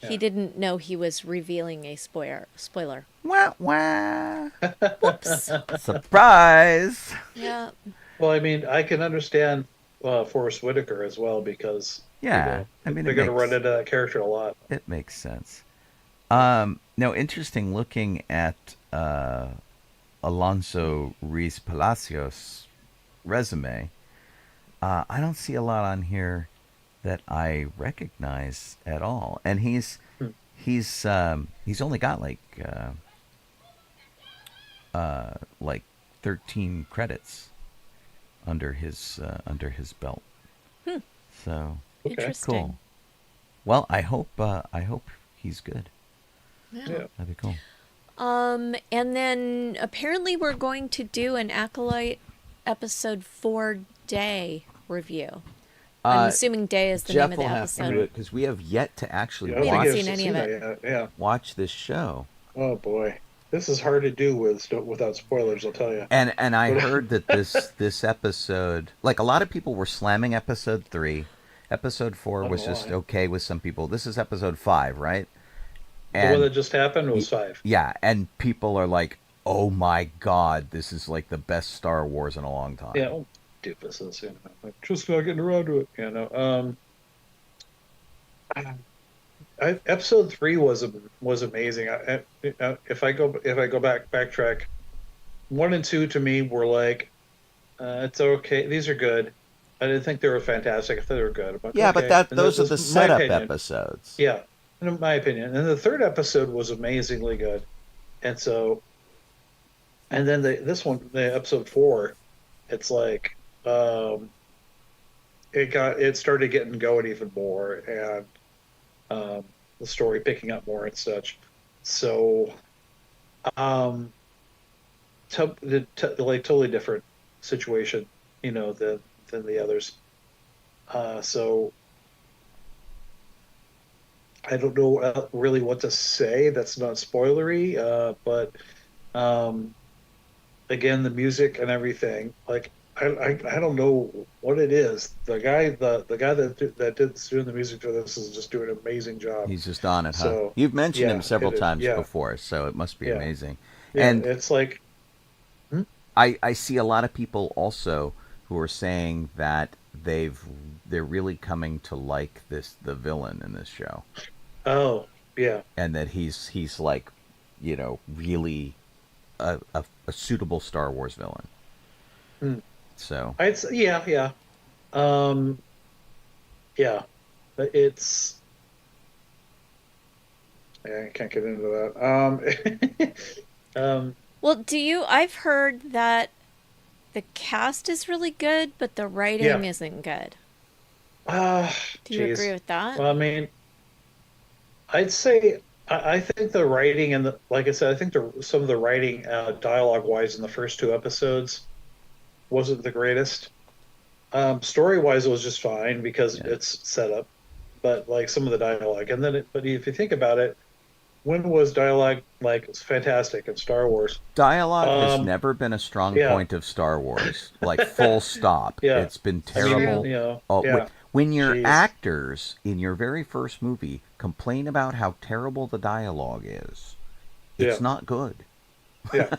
He didn't know he was revealing a spoiler. Wah, wah. Whoops. Surprise! Yeah. Well, I mean, I can understand Forrest Whitaker as well, because Yeah, I mean, they're going to run into that character a lot. It makes sense. Now, interesting looking at Alonso Ruiz Palacios' resume. I don't see a lot on here that I recognize at all, and he's only got like 13 credits under his belt. So Interesting. cool. Well, I hope he's good. Yeah. That'd be cool. And then apparently we're going to do an Acolyte episode 4 day review. I'm assuming day is the Jeff name of the will have episode. to do it because we have yet to actually We haven't seen any of it. Yeah. watch this show. Oh boy, this is hard to do without spoilers. I'll tell you. And I heard that this episode, like a lot of people were slamming episode 3. Episode 4 was just okay with some people. This is episode 5, right? The one that just happened was 5. Yeah, and people are like, "Oh my god, this is like the best Star Wars in a long time." Yeah, doofuses. Like, just not getting around to it. Episode 3 was amazing. If I go backtrack, 1 and 2 to me were like It's okay. These are good. I didn't think they were fantastic. I thought they were good. I'm like, Yeah, but okay. And those are that's the my setup opinion. episodes. Yeah, in my opinion. And the third episode was amazingly good. And so, and then this one, the episode four, it's like, um, it started getting going even more, and the story picking up more and such. So, um, like totally different situation, than the others. So I don't know really what to say. That's not spoilery, but um, again, the music and everything. Like I don't know what it is. The guy that's doing the music for this is just doing an amazing job. He's just on it, huh? So You've mentioned him yeah, several it is. times Yeah, before, so it must be yeah, amazing. yeah. And It's like, hmm? I see a lot of people also who are saying that they're really coming to like the villain in this show, Oh yeah. and that he's like, really a suitable Star Wars villain. Hmm. So Yeah, yeah. Um, yeah. But it's yeah, I can't get into that. Well, I've heard that the cast is really good, but the Yeah. writing isn't good. Do you agree Geez. with that? Well, I mean, I'd say I think the writing and like I said, I think some of the writing, dialogue wise, in the first two episodes wasn't the greatest. Story wise, it was just fine because yeah, it's set up, but like some of the dialogue, and then but if you think about it, when was dialogue like fantastic in Star Wars? dialogue has Um, never been a strong yeah, point of Star Wars. Like full stop. yeah. It's been It's I mean, true. terrible. Oh, yeah. when your Jeez. actors in your very first movie complain about how terrible the dialogue is, Yeah, it's not good. yeah.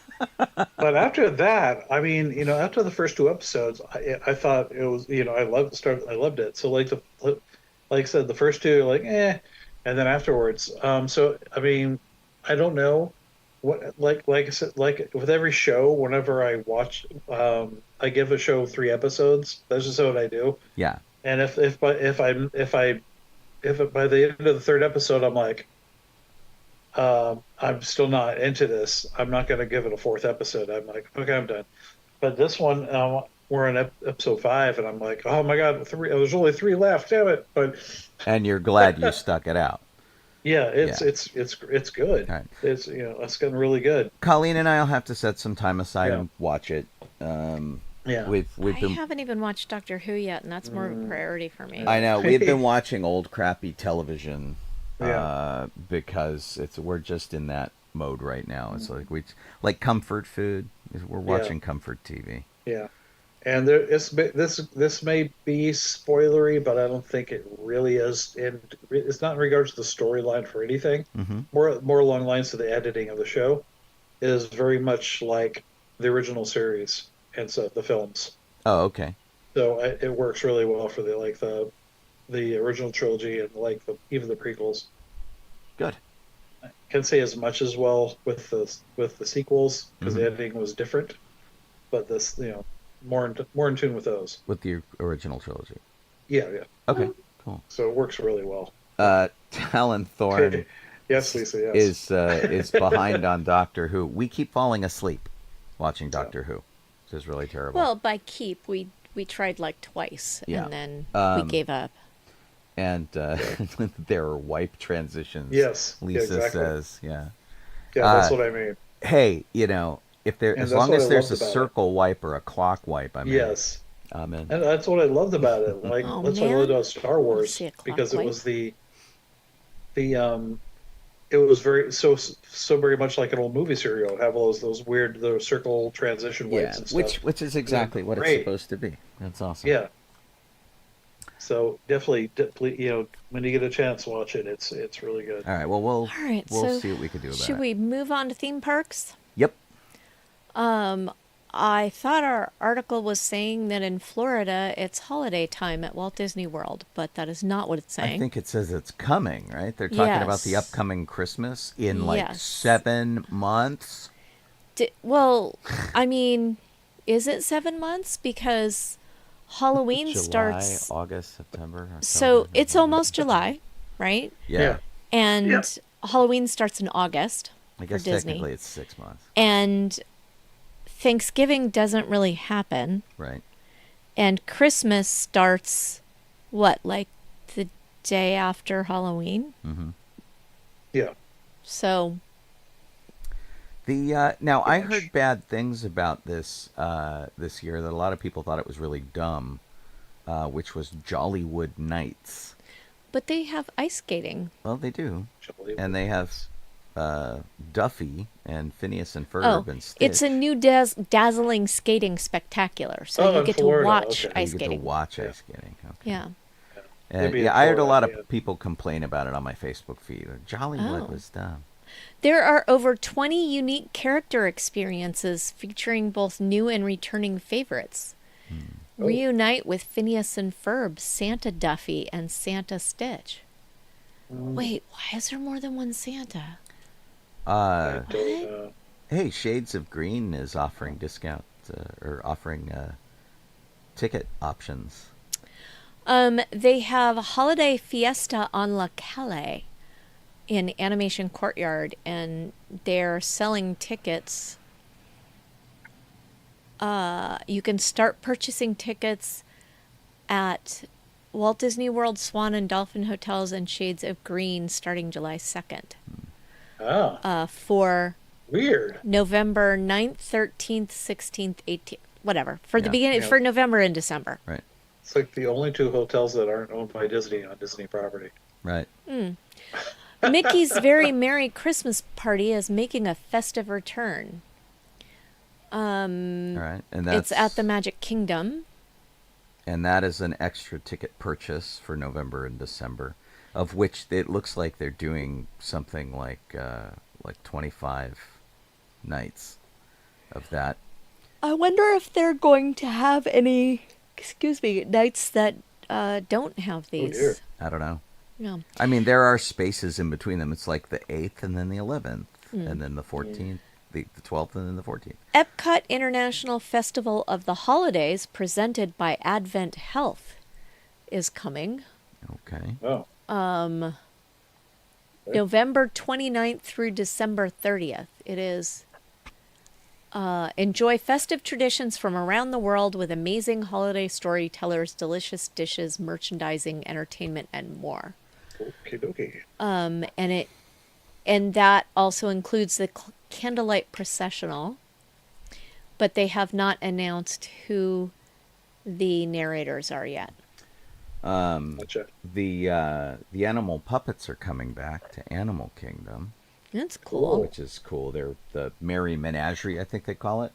But after that, I mean, after the first two episodes, I thought it was, I loved it. So like I said, the first two, like, and then afterwards, so I mean, I don't know what, like I said, like with every show, whenever I watch, I give a show three episodes. That's just what I do. Yeah. And if by the end of the third episode, I'm like, I'm still not into this. I'm not going to give it a fourth episode. I'm like, okay, I'm done. But this one, we're on episode five, and I'm like, oh my god, three. There's only three left. Damn it! But And you're glad you stuck it out. yeah, Yeah. it's good. All right. It's getting really good. Colleen and I'll have to set some time aside Yeah, and watch it. Um, yeah. we've I been haven't even watched Doctor Who yet, and that's more of a priority for me. I know we've been watching old crappy television Yeah, because we're just in that mode right now. It's like comfort food. We're yeah, watching comfort TV. yeah. And this may be spoilery, but I don't think it really is. And it's not in regards to the storyline for anything. Hmm. More along the lines of the editing of the show is very much like the original series and so the films. Oh, okay, So it works really well for the original trilogy and like even the prequels. good. Can say as much as well with the sequels because the Hmm. editing was different, but this more in tune with those. With the original trilogy. Yeah, yeah. Okay, cool. So it works really well. Talon Thorne Yes, Lisa. Yes. is behind on Doctor Who. We keep falling asleep watching Yeah. Doctor Who. This is really terrible. Well, by keep, we tried like twice, Yeah. and then we Um, gave up. and there are wipe transitions. Yes. Yeah, Lisa exactly. says, yeah. Yeah, that's what I mean. Hey, if there, And as that's long what as I there's a loved about it. circle wipe or a clock wipe, I'm in. Yes. I'm in. And that's what I loved about it. Like Oh that's what I loved man, about Star let's Wars see a clock because it wipe. was the it was so very much like an old movie serial. Have all those weird those circle transition Yeah, wipes and stuff. which is exactly what it's Great. supposed to be. That's awesome. Yeah. So definitely, when you get a chance, watch it. It's really good. All right. Well, we'll All right, we'll so see what we can do about should it. we move on to theme parks? Yep. I thought our article was saying that in Florida it's holiday time at Walt Disney World, but that is not what it's I saying. think it says it's coming, right? They're talking about the Yes. upcoming Christmas in like Yes. 7 months. Well, I mean, is it 7 months? Because Halloween July, starts. August, September. October, So it's November. almost July, right? Yeah. And Yeah. Halloween starts in August I for guess Disney. technically it's 6 months. And Thanksgiving doesn't really happen. Right. And Christmas starts, what, like the day after Halloween? Mm-hmm. Yeah. So, Now I heard bad things about this this year, that a lot of people thought it was really dumb, which was Jollywood Nights. but they have ice skating. Well, they do, Jolly and they have Duffy and Phineas and Ferb Oh, and Stitch. it's a new dazzling skating spectacular. So Oh, you in get Florida, to watch okay. ice you get skating. to watch Yeah. ice skating. Okay. Yeah. And, Maybe in yeah, I heard a lot Florida, of people complain about it on my Facebook feed. Jollywood Oh. was dumb. There are over 20 unique character experiences featuring both new and returning favorites. Oh. Reunite with Phineas and Ferb, Santa Duffy, and Santa Stitch. Wait, why is there more than one Santa? I Uh, don't know. hey, Shades of Green is offering discount or offering ticket options. They have Holiday Fiesta on La Calle in Animation Courtyard, and they're selling tickets. You can start purchasing tickets at Walt Disney World, Swan and Dolphin Hotels, and Shades of Green starting July 2nd. Ah, For weird. November 9th, 13th, 16th, 18th, whatever. For the Yeah. beginning, Yeah. for November and December. Right. It's like the only two hotels that aren't owned by Disney on Disney property. Right. Mickey's Very Merry Christmas Party is making a festive return. All right. And that's It's at the Magic Kingdom. And that is an extra ticket purchase for November and December, of which it looks like they're doing something like 25 nights of that. I wonder if they're going to have any, nights that don't have these. dear. I don't know. No. I mean, there are spaces in between them. It's like the 8th and then the 11th, and then the 14th, the 12th and then the 14th. Epcot International Festival of the Holidays, presented by Advent Health, is coming. Okay. Oh, November 29th through December 30th. It is enjoy festive traditions from around the world with amazing holiday storytellers, delicious dishes, merchandising, entertainment, and more. okie dokie. And that also includes the candlelight processional, but they have not announced who the narrators are yet. Gotcha. The animal puppets are coming back to Animal Kingdom, That's cool. which is cool. They're the Merry Menagerie, I think they call it,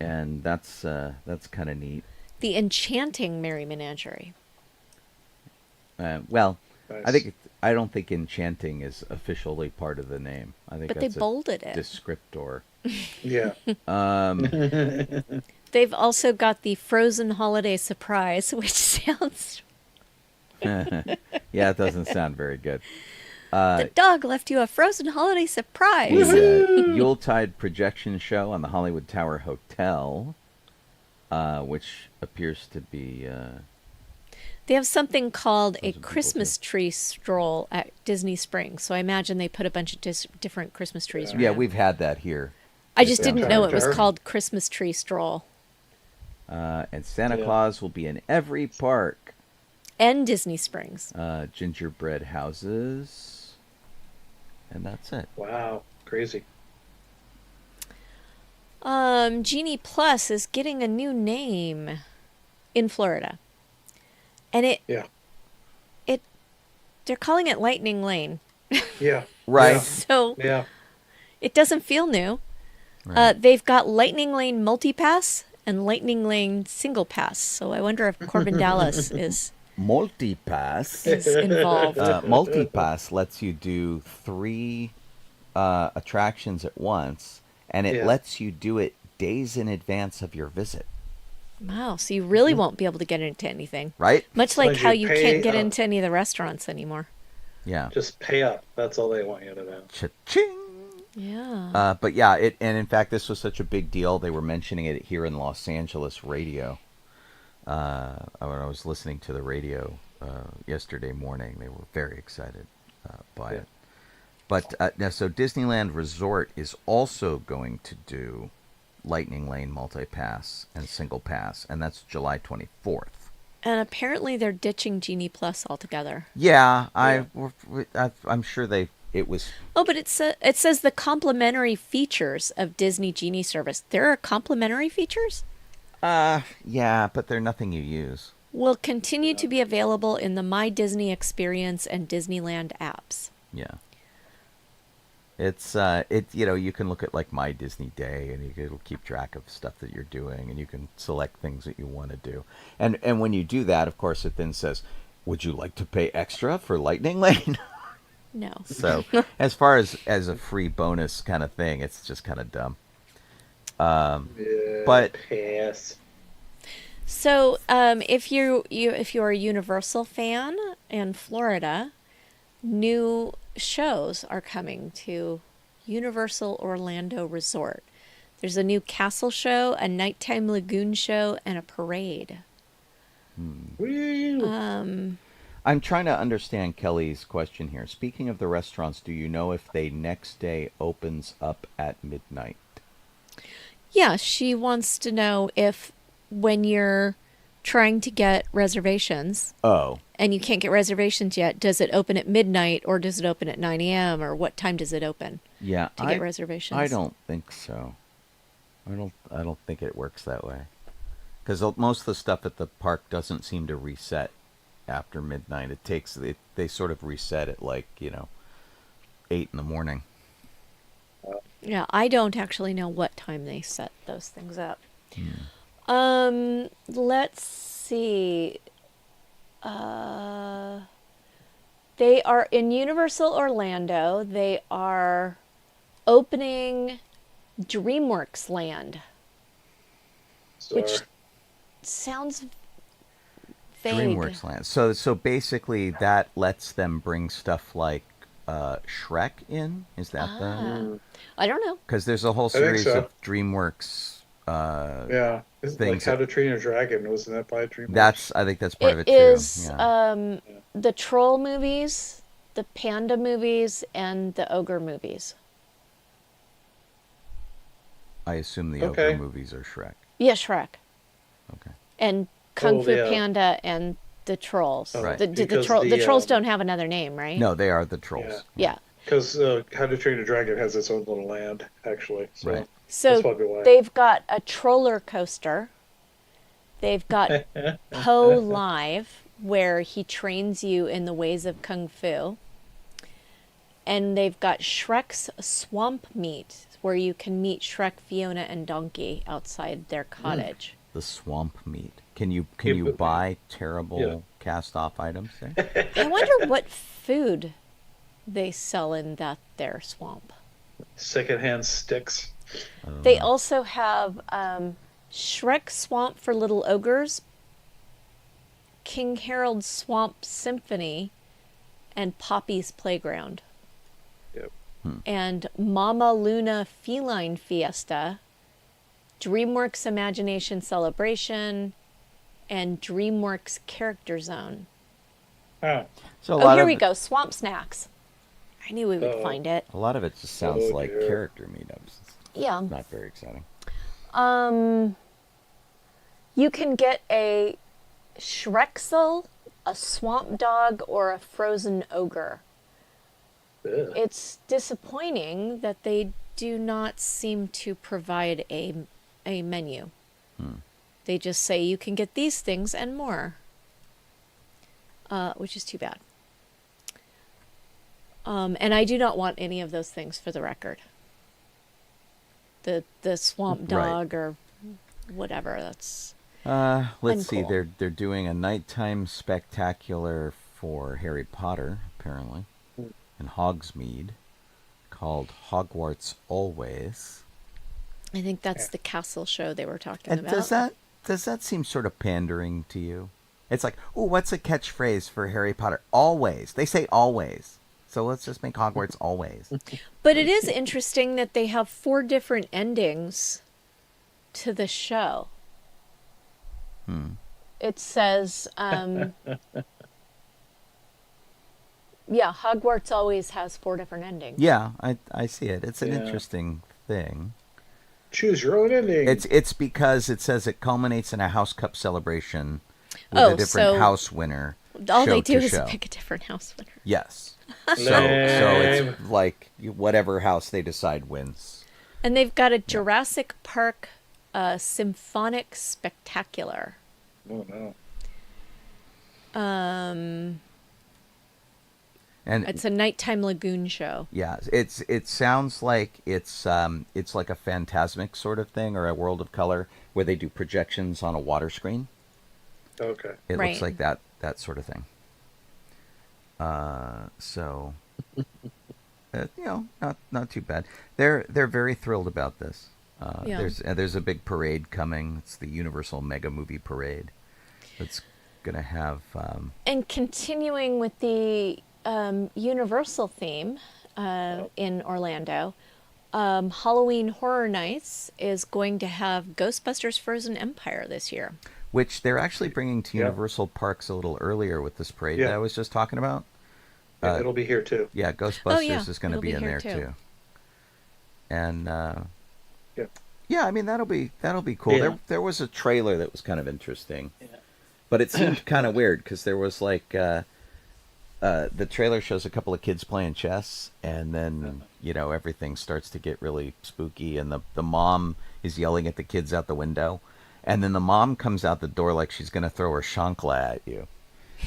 and that's kind of neat. The Enchanting Merry Menagerie. Well, Nice. I don't think enchanting is officially part of the name. I think But they that's bolded a it. descriptor. Yeah. They've also got the Frozen Holiday Surprise, which sounds... Yeah, it doesn't sound very good. the dog left you a Frozen Holiday Surprise. The Yuletide projection show on the Hollywood Tower Hotel, which appears to be... They have something called a Those are people Christmas tree stroll at Disney Springs. So I imagine they put a bunch of different Christmas trees around. Yeah, we've had that here. I just Yeah. didn't know it was Sure. called Christmas tree stroll. And Santa Yeah. Claus will be in every park. And Disney Springs. Gingerbread houses. And that's it. Wow. Crazy. Genie Plus is getting a new name in Florida. And Yeah. they're calling it Lightning Lane. Yeah. Right. So Yeah. it doesn't feel new. Right. They've got Lightning Lane Multipass and Lightning Lane Single Pass. So I wonder if Corbin Dallas is Multipass. involved. Multipass lets you do 3 attractions at once, and it Yeah. lets you do it days in advance of your visit. Wow, so you really won't be able to get into anything. Right? Much like As how you you pay can't get up. into any of the restaurants anymore. Yeah. Just pay up. That's all they want you to do. Cha-ching. Yeah. But yeah, and in fact, this was such a big deal. They were mentioning it here in Los Angeles radio. When I was listening to the radio yesterday morning, they were very excited by it. But now, so Disneyland Resort is also going to do Lightning Lane multi-pass and single pass, and that's July 24th. And apparently they're ditching Genie Plus altogether. Yeah, I'm sure it was. Oh, but it says the complimentary features of Disney Genie service. There are complimentary features? Yeah, but they're nothing you use. Will continue to be available in the My Disney Experience and Disneyland apps. Yeah. It's you can look at like My Disney Day, and it'll keep track of stuff that you're doing, and you can select things that you want to do. And when you do that, of course, it then says, "Would you like to pay extra for Lightning Lane?" No. So, as far as a free bonus kind of thing, it's just kind of dumb. But yes. So, if you're a Universal fan in Florida, new shows are coming to Universal Orlando Resort. There's a new castle show, a nighttime lagoon show, and a parade. I'm trying to understand Kelly's question here. Speaking of the restaurants, do you know if they next day opens up at midnight? Yeah, she wants to know if when you're trying to get reservations and you can't get reservations yet, does it open at midnight or does it open at 9 a.m. or what time does it open to get reservations? I don't think so. I don't think it works that way. Because most of the stuff at the park doesn't seem to reset after midnight. They sort of reset at 8 in the morning. Yeah, I don't actually know what time they set those things up. Let's see. They are in Universal Orlando. They are opening DreamWorks Land, which sounds vague. DreamWorks Land. So basically, that lets them bring stuff like Shrek in. Is that I don't know. Because there's a whole series of DreamWorks. It's things like How to Train Your Dragon. Wasn't that by DreamWorks? I think that's part of it It too. is Yeah. the Troll movies, the Panda movies, and the Ogre movies. I assume the Ogre movies are Shrek. Yeah, Shrek. Okay. And Kung Fu Panda and the Trolls. Right. The Trolls don't have another name, right? No, they are the Trolls. Yeah. Because How to Train Your Dragon has its own little land, actually. So Right. So that's probably why. they've got a Troller coaster. They've got Po Live, where he trains you in the ways of Kung Fu. And they've got Shrek's Swamp Meet, where you can meet Shrek, Fiona, and Donkey outside their cottage. The swamp meat. Can you buy terrible cast-off items there? I wonder what food they sell in their swamp. Secondhand sticks. They also have Shrek Swamp for Little Ogres, King Harold's Swamp Symphony, and Poppy's Playground. Yep. And Mama Luna Feline Fiesta, DreamWorks Imagination Celebration, and DreamWorks Character Zone. So Here we go. Swamp Snacks. I knew we would find it. A lot of it just sounds like character meetups. Yeah. Not very exciting. You can get a Shrexel, a Swamp Dog, or a Frozen Ogre. Ugh. It's disappointing that they do not seem to provide a menu. They just say you can get these things and more, which is too bad. And I do not want any of those things, for the record. The Swamp Dog or whatever. That's let's see. uncool. They're doing a nighttime spectacular for Harry Potter, apparently, in Hogsmeade, called Hogwarts Always. I think that's the castle show they were talking And about. does that seem sort of pandering to you? It's like, oh, what's a catchphrase for Harry Potter? Always. They say always. So let's just make Hogwarts always. But it is interesting that they have 4 different endings to the show. It says, yeah, Hogwarts always has 4 different endings. Yeah, I see it. It's an interesting thing. Choose your own ending. It's because it says it culminates in a House Cup celebration with a different house winner. All they do is show. pick a different house winner. Yes. So it's like whatever house they decide wins. And they've got a Jurassic Park Symphonic Spectacular. Oh no. And And it's a nighttime lagoon show. yeah, it sounds like it's like a Phantasmic sort of thing or a World of Color where they do projections on a water screen. Okay. It Right. looks like that sort of thing. So not too bad. They're very thrilled about this. Yeah. There's a big parade coming. It's the Universal Mega Movie Parade. It's gonna have And continuing with the Universal theme in Orlando, Halloween Horror Nights is going to have Ghostbusters Frozen Empire this year. which they're actually bringing to Yeah. Universal Parks a little earlier with this parade Yeah. that I was just talking about. Yeah, it'll be here too. Yeah, Ghostbusters yeah, is going to it'll be be in here there too. too. And Yeah. yeah, I mean that'll be cool. Yeah. There was a trailer that was kind of interesting, but it seemed kind of weird because there was like the trailer shows a couple of kids playing chess, and then everything starts to get really spooky, and the mom is yelling at the kids out the window, and then the mom comes out the door like she's going to throw her chancla at you.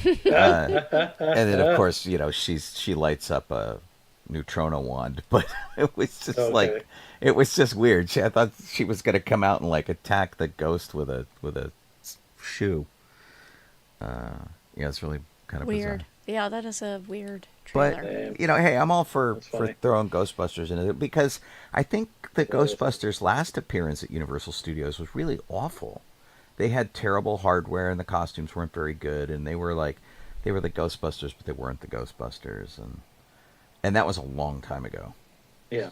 And then of course she lights up a neutrino wand, but it was just Okay. it was just weird. I thought she was going to come out and like attack the ghost with a shoe. It's really kind of Weird. bizarre. Yeah, that is a weird But trailer. hey, I'm all for That's funny. throwing Ghostbusters in it because I think the Ghostbusters' last appearance at Universal Studios was really awful. They had terrible hardware and the costumes weren't very good, and they were the Ghostbusters, but they weren't the Ghostbusters, and that was a long time ago. Yeah.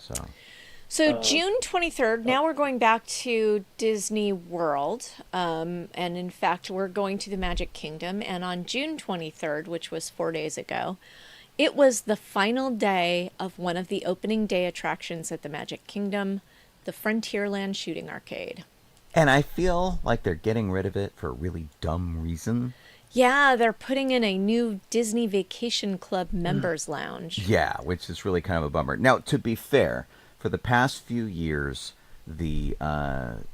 So June 23rd, now we're going back to Disney World. And in fact, we're going to the Magic Kingdom. And on June 23rd, which was 4 days ago, it was the final day of one of the opening day attractions at the Magic Kingdom, the Frontierland Shooting Arcade. And I feel like they're getting rid of it for a really dumb reason. Yeah, they're putting in a new Disney Vacation Club members lounge. Yeah, which is really kind of a bummer. Now, to be fair, for the past few years, the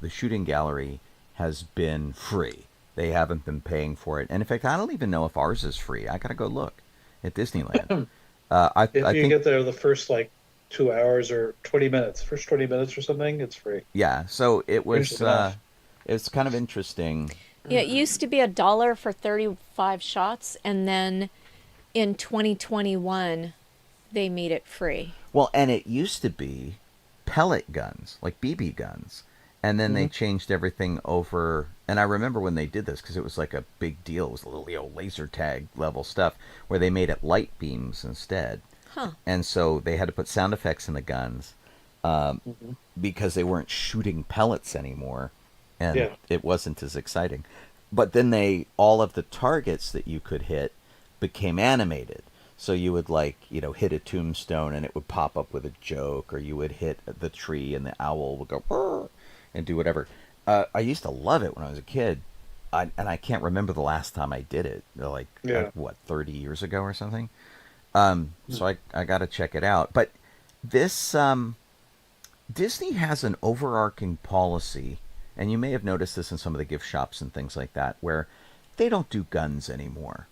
shooting gallery has been free. They haven't been paying for it, and in fact, I don't even know if ours is free. I gotta go look at Disneyland. I If you think get there the first 2 hours or 20 minutes, first 20 minutes or something, it's free. yeah. So it was Interesting enough. it's kind of interesting. Yeah, it used to be $1 for 35 shots, and then in 2021, they made it free. Well, and it used to be pellet guns, like BB guns. And then they changed everything over. And I remember when they did this because it was like a big deal. It was a little laser tag level stuff where they made it light beams instead. Huh. And so they had to put sound effects in the guns because they weren't shooting pellets anymore. And it wasn't as exciting. But then all of the targets that you could hit became animated. So you would hit a tombstone and it would pop up with a joke, or you would hit the tree and the owl would go "Brr," and do whatever. I used to love it when I was a kid, and I can't remember the last time I did it. 30 years ago or something. So I got to check it out. But this Disney has an overarching policy, and you may have noticed this in some of the gift shops and things like that, where they don't do guns anymore.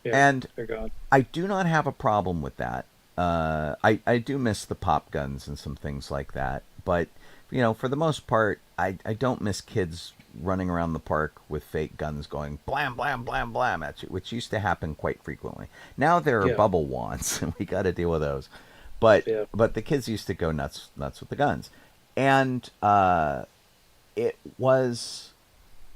Yeah, And they're gone. I do not have a problem with that. I do miss the pop guns and some things like that. But, for the most part, I don't miss kids running around the park with fake guns going blam, blam, blam, blam at you, which used to happen quite frequently. Now there are bubble wands, and we got to deal with those. But the kids used to go nuts with the guns. And it was,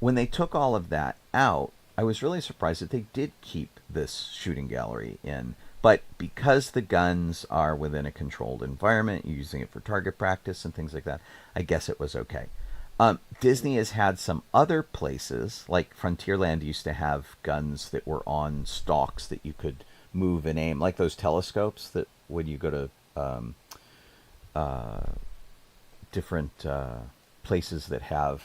when they took all of that out, I was really surprised that they did keep this shooting gallery in, But because the guns are within a controlled environment, using it for target practice and things like that, I guess it was okay. Disney has had some other places, like Frontierland used to have guns that were on stalks that you could move and aim, like those telescopes that when you go to different places that have.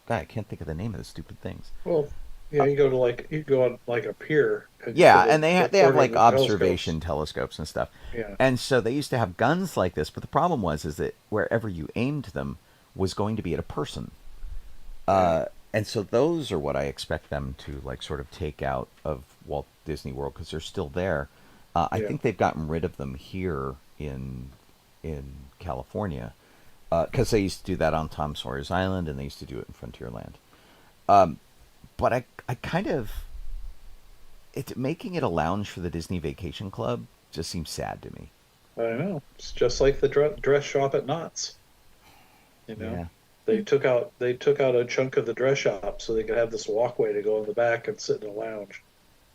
God, I can't think of the name of the stupid things. Well, yeah, you go on like a pier. Yeah, to and they the have corner of like the observation telescopes and stuff. Yeah. And so they used to have guns like this, but the problem was is that wherever you aimed them was going to be at a person. And so those are what I expect them to like sort of take out of Walt Disney World because they're still there. I Yeah. think they've gotten rid of them here in California because they used to do that on Tom Sawyer's Island and they used to do it in Frontierland. But I kind of making it a lounge for the Disney Vacation Club just seems sad to me. I know. It's just like the dress shop at Knott's. You know, Yeah. they took out a chunk of the dress shop so they could have this walkway to go in the back and sit in a lounge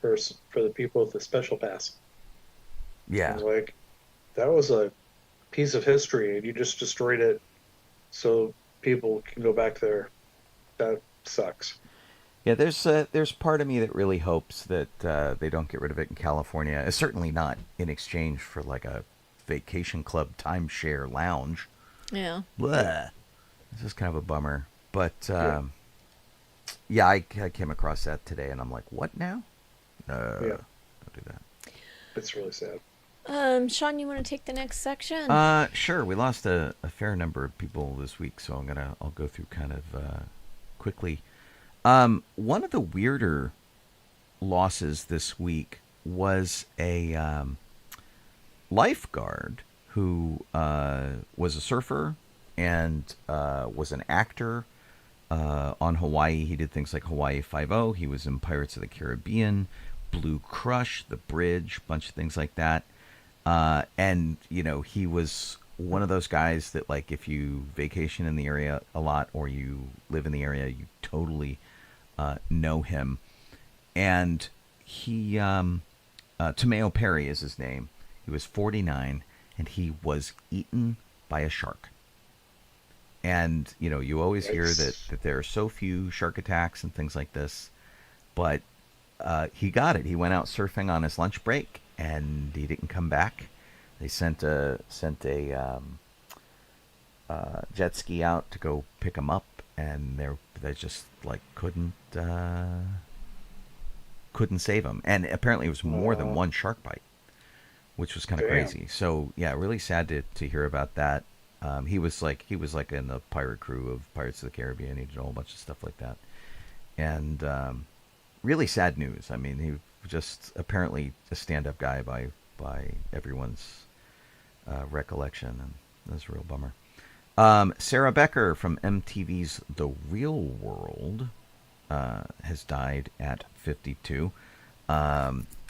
for the people with the special pass. Yeah. I was like, that was a piece of history, and you just destroyed it so people can go back there. That sucks. Yeah, there's part of me that really hopes that they don't get rid of it in California. Certainly not in exchange for like a vacation club timeshare lounge. Yeah. Blah. This is kind of a bummer. But Yeah. yeah, I came across that today, and I'm like, what now? No, Yeah. don't do that. It's really sad. Sean, you want to take the next section? Sure. We lost a fair number of people this week, so I'll go through kind of quickly. One of the weirder losses this week was a lifeguard who was a surfer and was an actor on Hawaii. He did things like Hawaii Five-0. He was in Pirates of the Caribbean, Blue Crush, The Bridge, a bunch of things like that. And, you know, he was one of those guys that, like, if you vacation in the area a lot or you live in the area, you totally know him. And he, Tomeo Perry is his name. He was 49, and he was eaten by a shark. And, you know, you always hear that there are so few shark attacks and things like this. But he got it. He went out surfing on his lunch break, and he didn't come back. They sent a jet ski out to go pick him up, and they just like couldn't save him. And apparently it was more than one shark bite, which was kind of crazy. So yeah, really sad to hear about that. He was like in the pirate crew of Pirates of the Caribbean. He did a whole bunch of stuff like that, and really sad news. I mean, he was just apparently a stand-up guy by everyone's recollection, and that's a real bummer. Sarah Becker from MTV's The Real World has died at 52.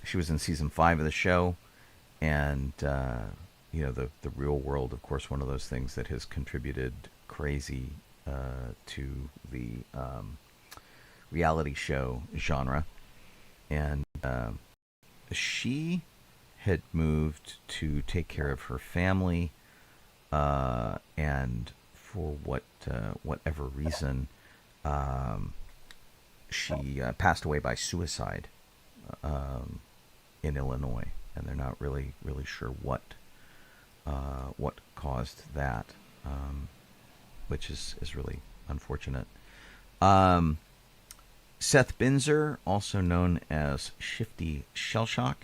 She was in season 5 of the show, and you know, the Real World, of course, one of those things that has contributed crazy to the reality show genre. And she had moved to take care of her family, and for whatever reason, she passed away by suicide in Illinois, and they're not really sure what caused that, which is really unfortunate. Seth Binzer, also known as Shifty Shellshock,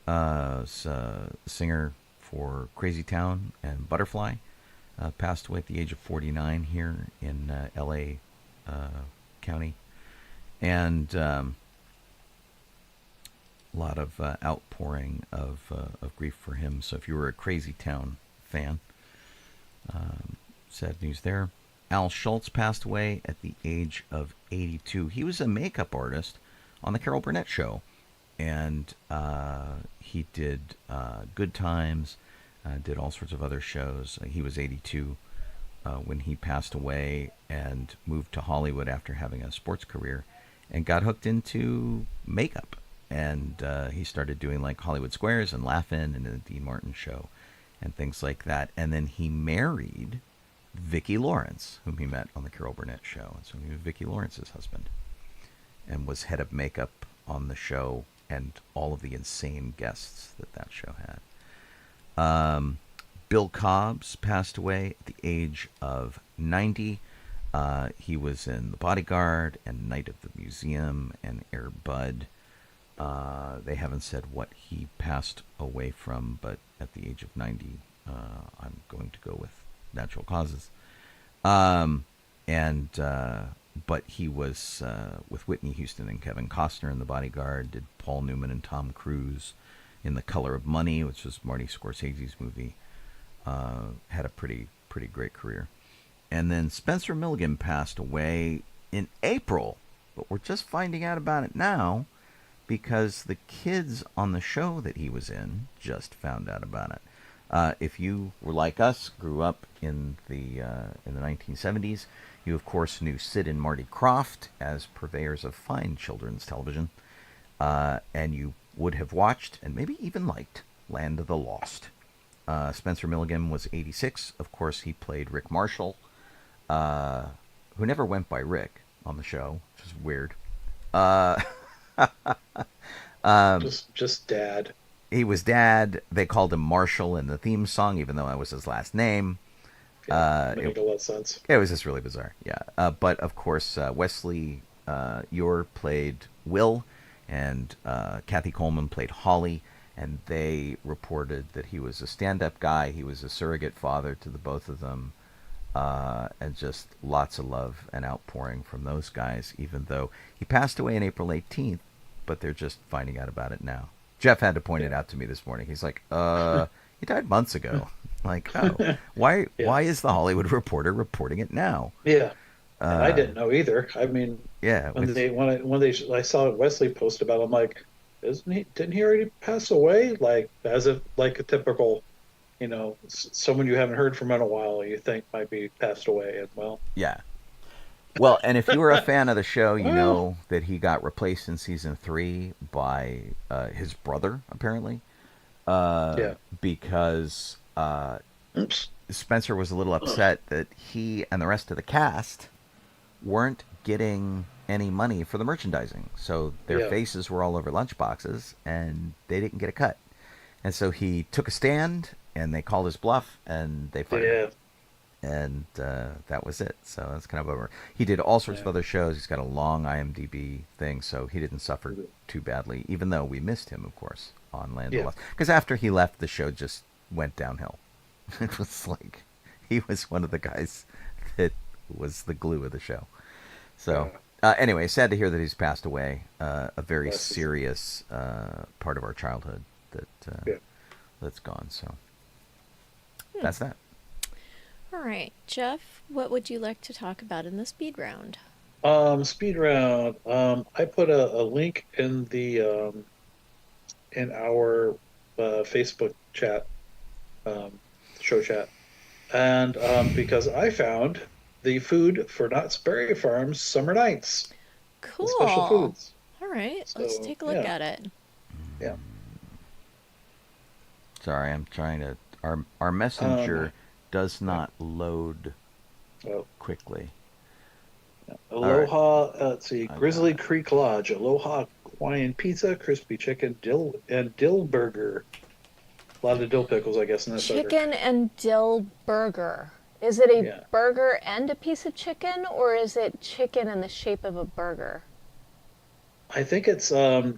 is a singer for Crazy Town and Butterfly, passed away at the age of 49 here in L.A. County. And a lot of outpouring of grief for him. So if you were a Crazy Town fan, sad news there. Al Schultz passed away at the age of 82. He was a makeup artist on the Carol Burnett Show, and he did Good Times, did all sorts of other shows. He was 82 when he passed away and moved to Hollywood after having a sports career and got hooked into makeup. and he started doing like Hollywood Squares and Laugh-In and the Dean Martin Show and things like that. And then he married Vicki Lawrence, whom he met on the Carol Burnett Show. And so he was Vicki Lawrence's husband and was head of makeup on the show and all of the insane guests that show had. Bill Cobbs passed away at the age of 90. He was in The Bodyguard and Night at the Museum and Air Bud. They haven't said what he passed away from, but at the age of 90, I'm going to go with natural causes. But he was with Whitney Houston and Kevin Costner in The Bodyguard, did Paul Newman and Tom Cruise in The Color of Money, which was Marty Scorsese's movie. Had a pretty great career. And then Spencer Milligan passed away in April, but we're just finding out about it now because the kids on the show that he was in just found out about it. If you were like us, grew up in the 1970s, you of course knew Sid and Marty Krofft as purveyors of fine children's television, and you would have watched and maybe even liked Land of the Lost. Spencer Milligan was 86. Of course, he played Rick Marshall, who never went by Rick on the show, which is weird. Just Dad. He was Dad. They called him Marshall in the theme song, even though that was his last name. Make a lot of sense. It was just really bizarre, yeah. But of course, Wesley Ure played Will, and Kathy Coleman played Holly. And they reported that he was a stand-up guy. He was a surrogate father to the both of them. And just lots of love and outpouring from those guys, even though he passed away on April 18th, but they're just finding out about it now. Jeff had to point it out to me this morning. He's like, he died months ago. Like, oh, why is the Hollywood Reporter reporting it now? Yeah. And I didn't know either. I mean, yeah, I saw Wesley post about it, I'm like, didn't he already pass away? Like, as if like a typical, someone you haven't heard from in a while you think might be passed away. And well, yeah. Well, and if you were a fan of the show, you know that he got replaced in season 3 by his brother, apparently. Because Spencer was a little upset that he and the rest of the cast weren't getting any money for the merchandising. So their faces were all over lunchboxes, and they didn't get a cut. And so he took a stand, and they called his bluff, and they fired him. And that was it. So that's kind of over. He did all sorts of other shows. He's got a long IMDb thing, so he didn't suffer too badly, even though we missed him, of course, on Land of Lost. Because after he left, the show just went downhill. It was like he was one of the guys that was the glue of the show. So anyway, sad to hear that he's passed away. A very serious part of our childhood that's gone. So that's that. All right, Jeff, what would you like to talk about in the speed round? Speed round. I put a link in the in our Facebook chat, show chat, and because I found the food for Knott's Berry Farm's Summer Nights. Cool. Special foods. All right, let's take a look at it. Yeah. Sorry, I'm trying to. Our messenger does not load quickly. Aloha. Let's see. Grizzly Creek Lodge. Aloha Hawaiian Pizza, crispy chicken, dill burger. A lot of dill pickles, I guess, in this chicken and dill burger. Is it a burger and a piece of chicken, or is it chicken in the shape of a burger? I think it's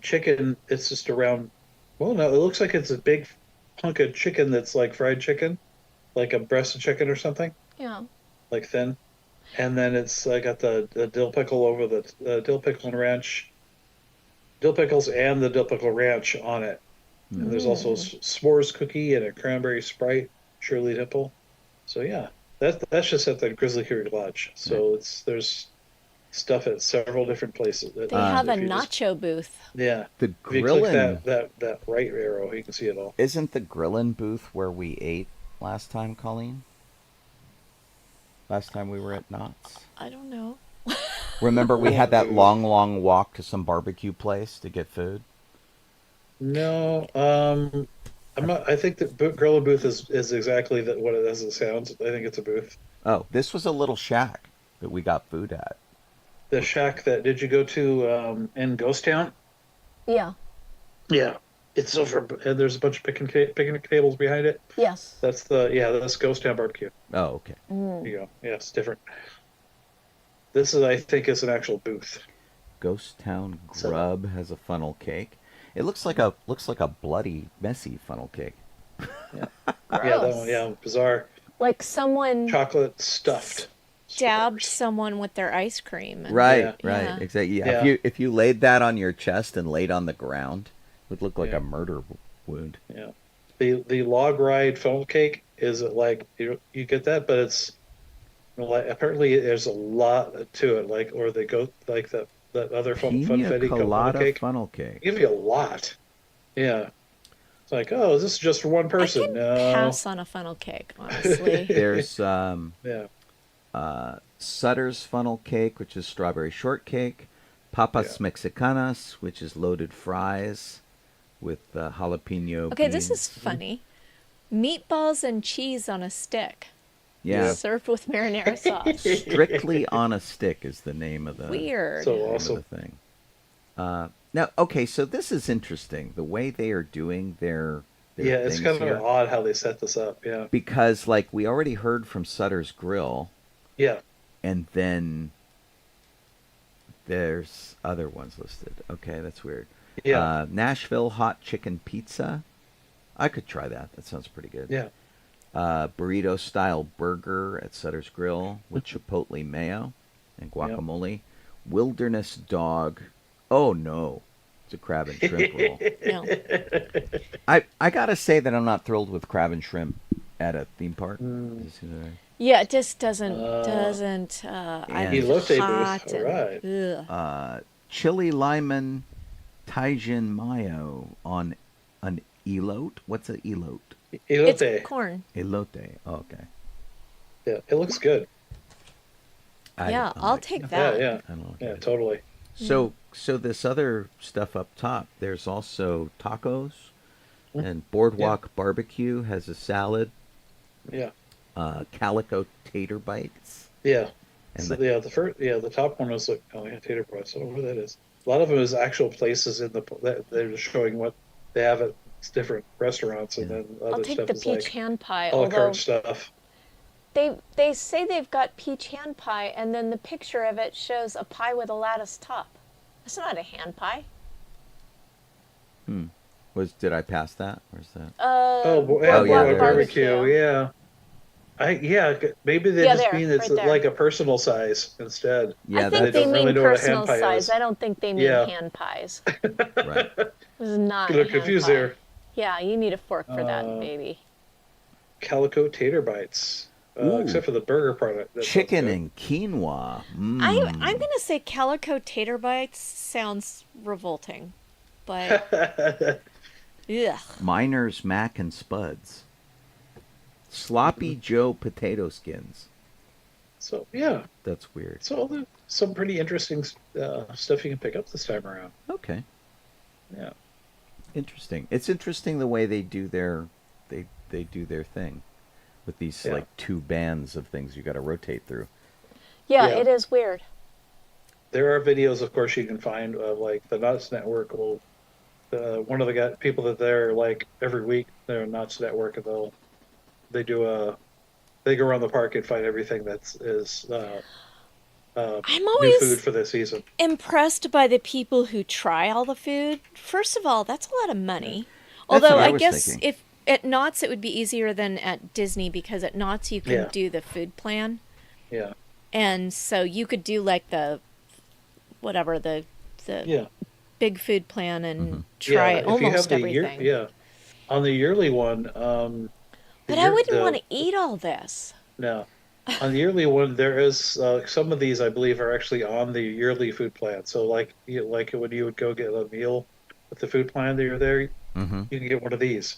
chicken. It's just around. Well, no, it looks like it's a big hunk of chicken that's like fried chicken, like a breast of chicken or something. Yeah. Like thin, and then it's got the dill pickle over the dill pickle and ranch, dill pickles and the dill pickle ranch on it. And there's also s'mores cookie and a cranberry Sprite Shirley Dimple. So yeah. That's just at the Grizzly Creek Lodge. So there's stuff at several different places. They have a nacho booth. Yeah. The If you grillin'. click that right arrow, you can see it all. Isn't the grillin' booth where we ate last time, Colleen? Last time we were at Knott's? I don't know. Remember we had that long walk to some barbecue place to get food? No, I'm not. I think that Gorilla Booth is exactly what it as it sounds. I think it's a booth. Oh, this was a little shack that we got food at. The shack that did you go to in Ghost Town? Yeah. Yeah, it's over. And there's a bunch of picnic tables behind it. Yes. That's Ghost Town Barbecue. Oh, okay. There you go. Yeah, it's different. This is, I think, is an actual booth. Ghost Town Grub has a funnel cake. It looks like a bloody, messy funnel cake. Yeah, yeah, that one. Yeah, bizarre. Like someone Chocolate stuffed. stabbed s'mores. someone with their ice cream. And, Right, Yeah. right, Yeah. exactly. Yeah. Yeah. If you laid that on your chest and laid on the ground, it would look like Yeah. a murder wound. Yeah, the log ride funnel cake is like you get that, but it's like apparently there's a lot to it. Like or they go like that other Pina funfetti funnel colada cake. funnel cake. They give you a lot. Yeah, it's like oh, this is just for one I person. can No, pass on a funnel cake, honestly. There's yeah, Sutter's funnel cake, which is strawberry shortcake. Papas Mexicanas, which is loaded fries with jalapeno. Okay, this beans. is funny. Meatballs and cheese on a stick. Yeah. Served with marinara sauce. Strictly on a stick is the name of the Weird. so name of awesome. the thing. Now, okay, so this is interesting. The way they are doing their Yeah, it's things kind of here. odd how they set this up. Yeah, Because like we already heard from Sutter's Grill, yeah, and then there's other ones listed. Okay, that's weird. yeah, Nashville hot chicken pizza. I could try that. That sounds pretty good. yeah. Burrito style burger at Sutter's Grill with chipotle mayo and guacamole. Wilderness dog. Oh no, it's a crab and shrimp roll. No. I gotta say that I'm not thrilled with crab and shrimp at a theme park. You see what Yeah, it just doesn't. And- Elote booth. hot All right. Ugh. Chili lemon Taijin mayo on an elote. What's an elote? Elote. It's corn. Elote. Oh, okay. Yeah, it looks good. Yeah, I'm I'll like, take Yeah, that. yeah, I don't know. yeah, totally. So this other stuff up top, there's also tacos, and Boardwalk Barbecue has a salad, Yeah, calico tater bites. yeah. And So the- the top one was like tater bites. I don't know where that is. A lot of them is actual places that they're just showing what they have at different restaurants, and then I'll other take stuff the is peach like hand pie. a la Although carte stuff. they say they've got peach hand pie, and then the picture of it shows a pie with a lattice top. That's not a hand pie. Did I pass that? Where's that? Boardwalk yeah, there it is. barbecue. Yeah, maybe they Yeah, just there, mean it's right there. like a personal size instead. Yeah, I think that's they don't mean really know what a personal hand pie size. is. I don't think they mean Yeah. hand pies. right. This is not You a look hand confused pie. there. Yeah, you need a fork for that, baby. Calico tater bites, Ooh. except for the burger part. That sounds Chicken good. and quinoa. I'm gonna say calico tater bites sounds revolting, but ugh. Miners mac and spuds. Sloppy Joe potato skins. So yeah, That's weird. so there's some pretty interesting stuff you can pick up this time around. Okay. Yeah, Interesting. It's interesting the way they do their do their thing with these Yeah. like two bands of things you got to rotate through. Yeah, Yeah. it is weird. there are videos, of course, you can find of like the Nuts Network will. One of the people that they're like every week they're Nuts Network, and they go around the park and find everything is I'm new always food for this season. impressed by the people who try all the food. First of all, that's a lot of money. That's Although what I I was guess thinking. if at Knott's it would be easier than at Disney because at Knott's you can Yeah. do the food plan. Yeah, And so you could do like the yeah. big food plan and Mm-hmm. try If you almost have the everything. on the yearly one. But I wouldn't want to eat all this. No, on the yearly one, there is some of these I believe are actually on the yearly food plan. So like when you would go get a meal with the food plan that you're there, Mm-hmm. you can get one of these.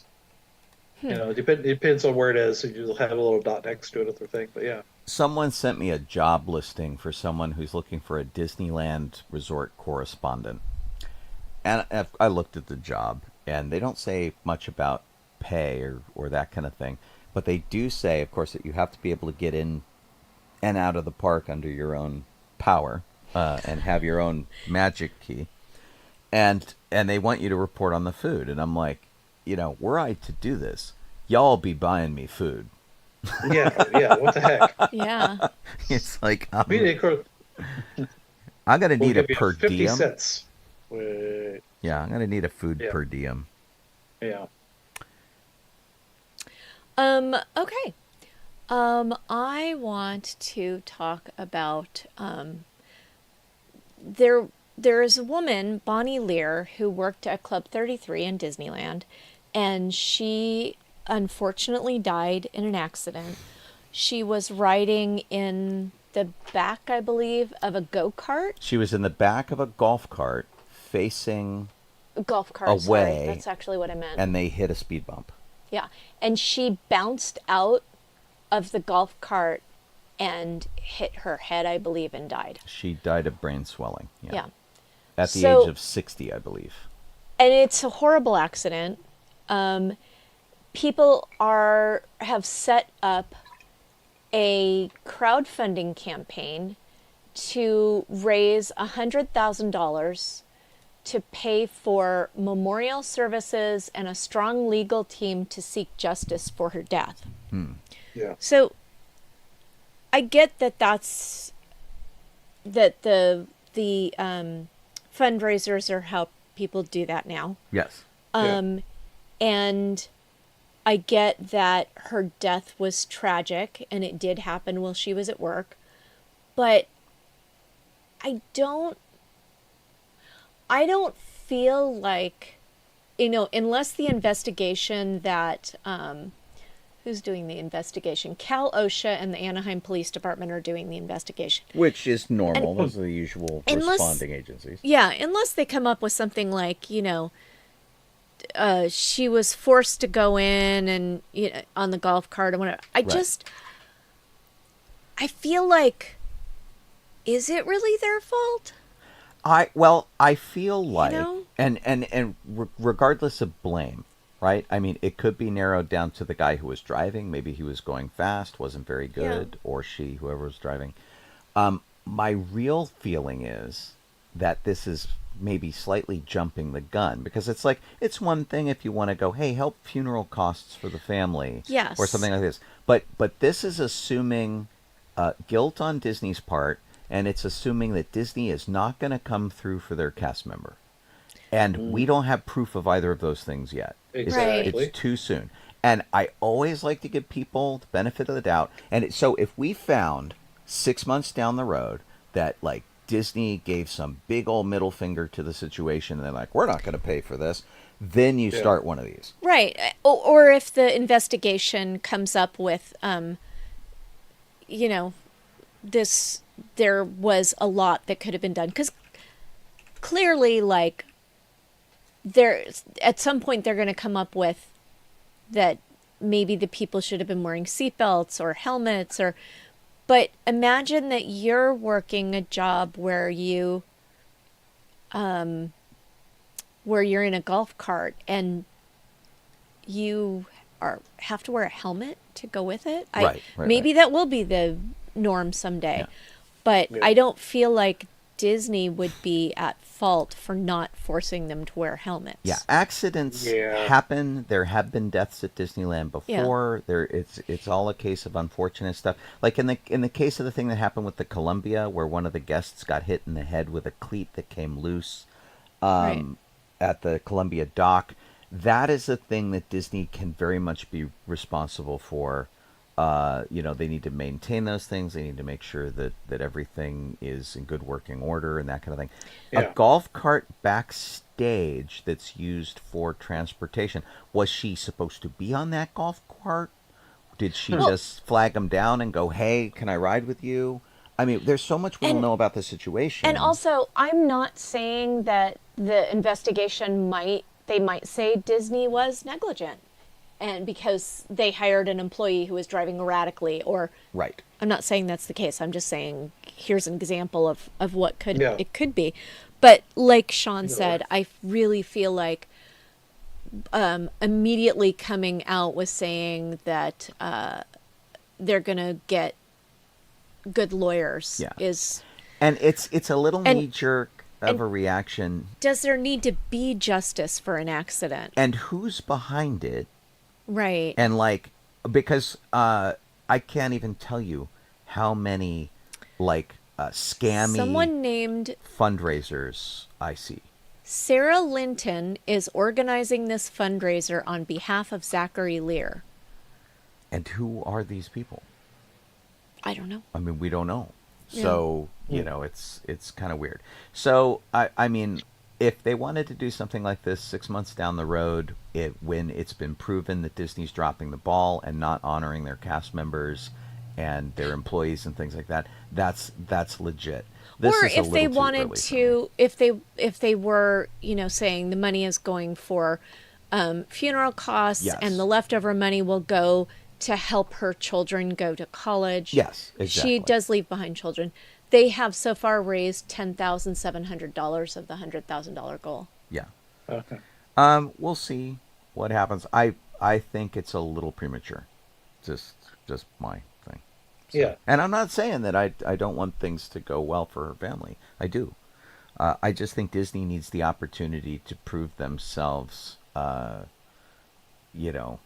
It depends on where it is. So you'll have a little dot next to it if they're thing. But yeah, Someone sent me a job listing for someone who's looking for a Disneyland resort correspondent. And I looked at the job, and they don't say much about pay or that kind of thing, but they do say, of course, that you have to be able to get in and out of the park under your own power and have your own magic key, and they want you to report on the food. And I'm like, were I to do this, y'all be buying me food. Yeah, what the heck? Yeah. It's like I'm gonna need a per 50 diem. cents. Wait. Yeah, I'm gonna need a food per diem. Yeah. Okay. I want to talk about there is a woman, Bonnie Lear, who worked at Club 33 in Disneyland, and she unfortunately died in an accident. She was riding in the back, I believe, of a go-kart. She was in the back of a golf cart facing Golf cart, away. sorry. That's actually what I meant. And they hit a speed bump. Yeah. And she bounced out of the golf cart and hit her head, I believe, and died. She died of brain swelling. Yeah. At the age of 60, I believe. And it's a horrible accident. People have set up a crowdfunding campaign to raise $100,000 to pay for memorial services and a strong legal team to seek justice for her death. Yeah. So I get that the fundraisers are how people do that now. Yes. And I get that her death was tragic and it did happen while she was at work, but I don't feel like, unless the investigation that, who's doing the investigation? Cal OSHA and the Anaheim Police Department are doing the investigation. Which is normal. Those are the usual responding agencies. Yeah, unless they come up with something like, she was forced to go in and on the golf cart or whatever. I feel like, is it really their fault? I feel like, and regardless of blame, right? I mean, it could be narrowed down to the guy who was driving. Maybe he was going fast, wasn't very good, or she, whoever was driving. My real feeling is that this is maybe slightly jumping the gun, because it's like, it's one thing if you want to go, hey, help funeral costs for the family, yes, or something like this. But this is assuming guilt on Disney's part. And it's assuming that Disney is not going to come through for their cast member. And we don't have proof of either of those things yet. Exactly. It's too soon. And I always like to give people the benefit of the doubt. And so if we found 6 months down the road that, like, Disney gave some big old middle finger to the situation, and they're like, we're not going to pay for this, then you start one of these. Right. Or if the investigation comes up with, there was a lot that could have been done, because clearly, like, at some point they're going to come up with that maybe the people should have been wearing seatbelts or helmets, but imagine that you're working a job where you're in a golf cart and you have to wear a helmet to go with it. Maybe that will be the norm someday. Yeah. But I don't feel like Disney would be at fault for not forcing them to wear helmets. Yeah, accidents happen. There have been deaths at Disneyland before. It's all a case of unfortunate stuff. Like in the case of the thing that happened with the Columbia, where one of the guests got hit in the head with a cleat that came loose at the Columbia dock. That is a thing that Disney can very much be responsible for. They need to maintain those things. They need to make sure that everything is in good working order and that kind of thing. Yeah. A golf cart backstage that's used for transportation. Was she supposed to be on that golf cart? Did she just flag them down and go, hey, can I ride with you? I mean, there's so much we don't know about the situation. And also, I'm not saying that the investigation might say Disney was negligent. And because they hired an employee who was driving erratically, or right. I'm not saying that's the case. I'm just saying here's an example of what it could be. But like Sean said, I really feel like immediately coming out with saying that they're going to get good lawyers. Yeah. Is And it's a little And- knee jerk of a reaction. does there need to be justice for an accident? And who's behind it? Right. And like, because I can't even tell you how many like scammy Someone named fundraisers I see. Sarah Linton is organizing this fundraiser on behalf of Zachary Lear. And who are these people? I don't know. I mean, we don't know. Yeah. So, you know, it's kind of weird. So, I mean, if they wanted to do something like this 6 months down the road, when it's been proven that Disney's dropping the ball and not honoring their cast members and their employees and things like that, that's legit. This Or is a if they little too wanted early for to, if they were, you know, saying the money is going for funeral costs Yes. and the leftover money will go to help her children go to college. Yes, exactly. She does leave behind children. They have so far raised $10,700 of the $100,000 goal. Yeah. Okay. We'll see what happens. I think it's a little premature. Just my thing. So, Yeah. And I'm not saying that I don't want things to go well for her family. I do. I just think Disney needs the opportunity to prove themselves, you know,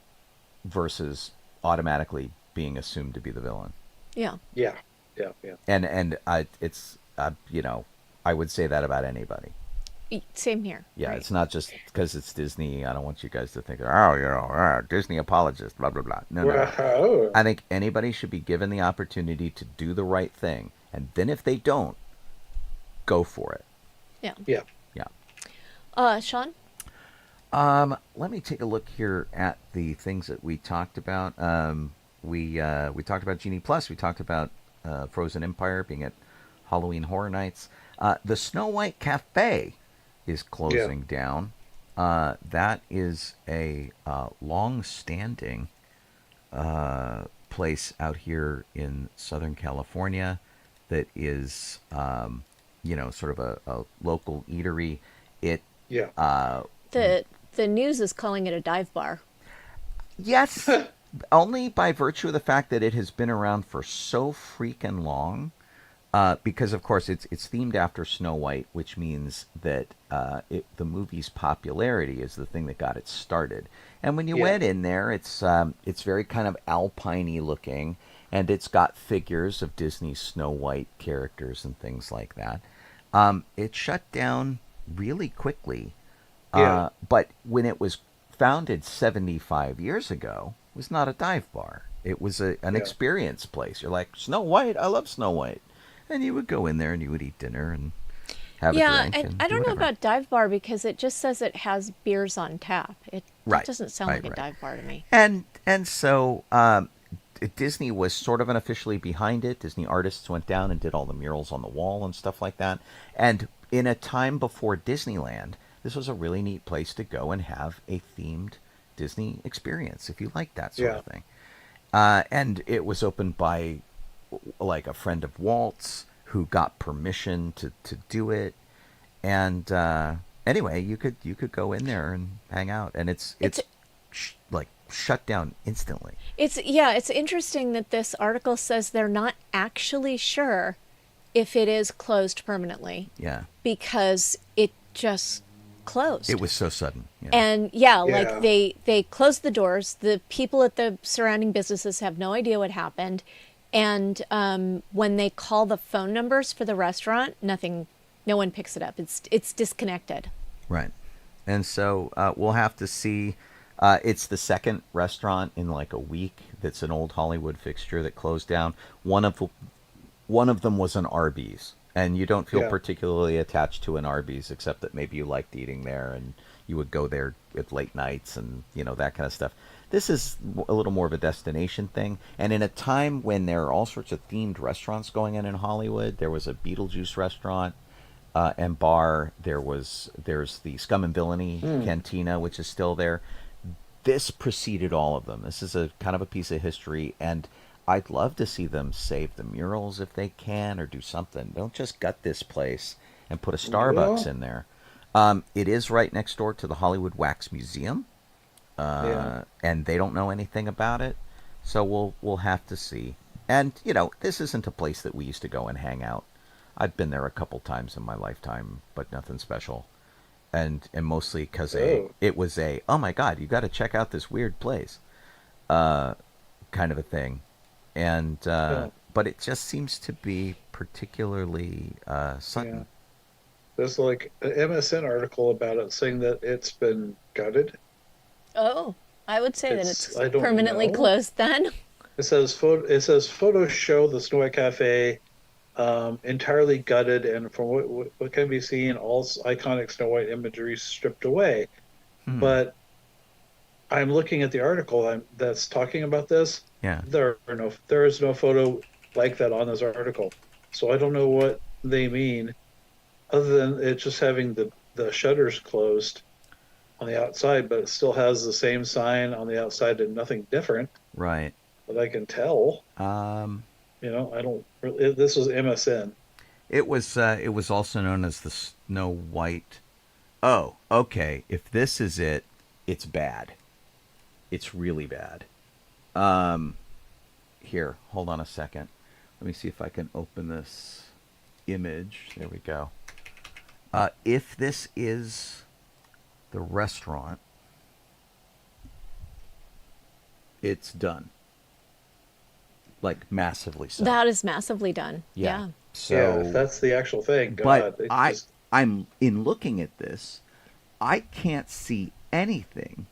versus automatically being assumed to be the villain. Yeah. Yeah. Yeah. Yeah. And it's you know, I would say that about anybody. Same here. Yeah, Right. it's not just because it's Disney. I don't want you guys to think, oh, you know, Disney apologist, blah, blah, blah. No, no. Wow. I think anybody should be given the opportunity to do the right thing. And then if they don't, go for it. Yeah. Yeah. Yeah. Sean? Let me take a look here at the things that we talked about. We talked about Genie Plus. We talked about Frozen Empire being at Halloween Horror Nights. The Snow White Cafe is closing down. That is a long-standing place out here in Southern California that is, you know, sort of a local eatery. It Yeah. The news is calling it a dive bar. yes, only by virtue of the fact that it has been around for so freaking long. Because of course it's themed after Snow White, which means that the movie's popularity is the thing that got it started. And when you Yeah. went in there, it's very kind of alpine-y looking, and it's got figures of Disney's Snow White characters and things like that. It shut down really quickly, Yeah. but when it was founded 75 years ago, it was not a dive bar. It was an Yeah. experience place. You're like, Snow White, I love Snow White. And you would go in there and you would eat dinner and have a Yeah, drink. and And I do don't know whatever. about dive bar because it just says it has beers on tap. That Right, doesn't sound right, like a right. dive bar to me. And so Disney was sort of unofficially behind it. Disney artists went down and did all the murals on the wall and stuff like that. And in a time before Disneyland, this was a really neat place to go and have a themed Disney experience if you like that sort of thing. And it was opened by like a friend of Walt's who got permission to do it. And anyway, you could go in there and hang out, and it's like shut down instantly. It's interesting that this article says they're not actually sure if it is closed permanently Yeah, because it just closed. it was so sudden. Yeah. And Yeah. like they closed the doors. The people at the surrounding businesses have no idea what happened. And when they call the phone numbers for the restaurant, no one picks it up. It's disconnected. Right. And so we'll have to see. It's the second restaurant in like a week that's an old Hollywood fixture that closed down. One of them was an Arby's, and you don't feel Yeah. particularly attached to an Arby's, except that maybe you liked eating there and you would go there at late nights and that kind of stuff. This is a little more of a destination thing, and in a time when there are all sorts of themed restaurants going in Hollywood, there was a Beetlejuice restaurant and bar. There's the Scum and Villainy Cantina, which is still there. This preceded all of them. This is a kind of a piece of history, and I'd love to see them save the murals if they can, or do something. Don't just gut this place and put a Starbucks in there. It is right next door to the Hollywood Wax Museum, Yeah. and they don't know anything about it, so we'll have to see. And this isn't a place that we used to go and hang out. I've been there a couple times in my lifetime, but nothing special. And mostly because Oh. it was a, oh my God, you got to check out this weird place, kind of a thing. And Yeah. but it just seems to be particularly Yeah. Sutton. There's like an MSN article about it saying that it's been gutted. Oh, I would say that It's it's I don't permanently know. closed then. It says photos show the Snow White Cafe entirely gutted, and from what can be seen, all iconic Snow White imagery stripped away. Hmm. But I'm looking at the article that's talking about this. Yeah. There is no photo like that on this article, so I don't know what they mean, other than it just having the shutters closed on the outside, but it still has the same sign on the outside and nothing different Right. that I can tell. Um, I don't. This was MSN. it was also known as the Snow White. Oh, okay. If this is it, it's bad. It's really bad. Um, Here, hold on a second. Let me see if I can open this image. There we go. If this is the restaurant, it's done. Like massively so. That is massively done. Yeah. Yeah. So, Yeah, if that's the actual thing. but God, they I, just I'm in looking at this, I can't see anything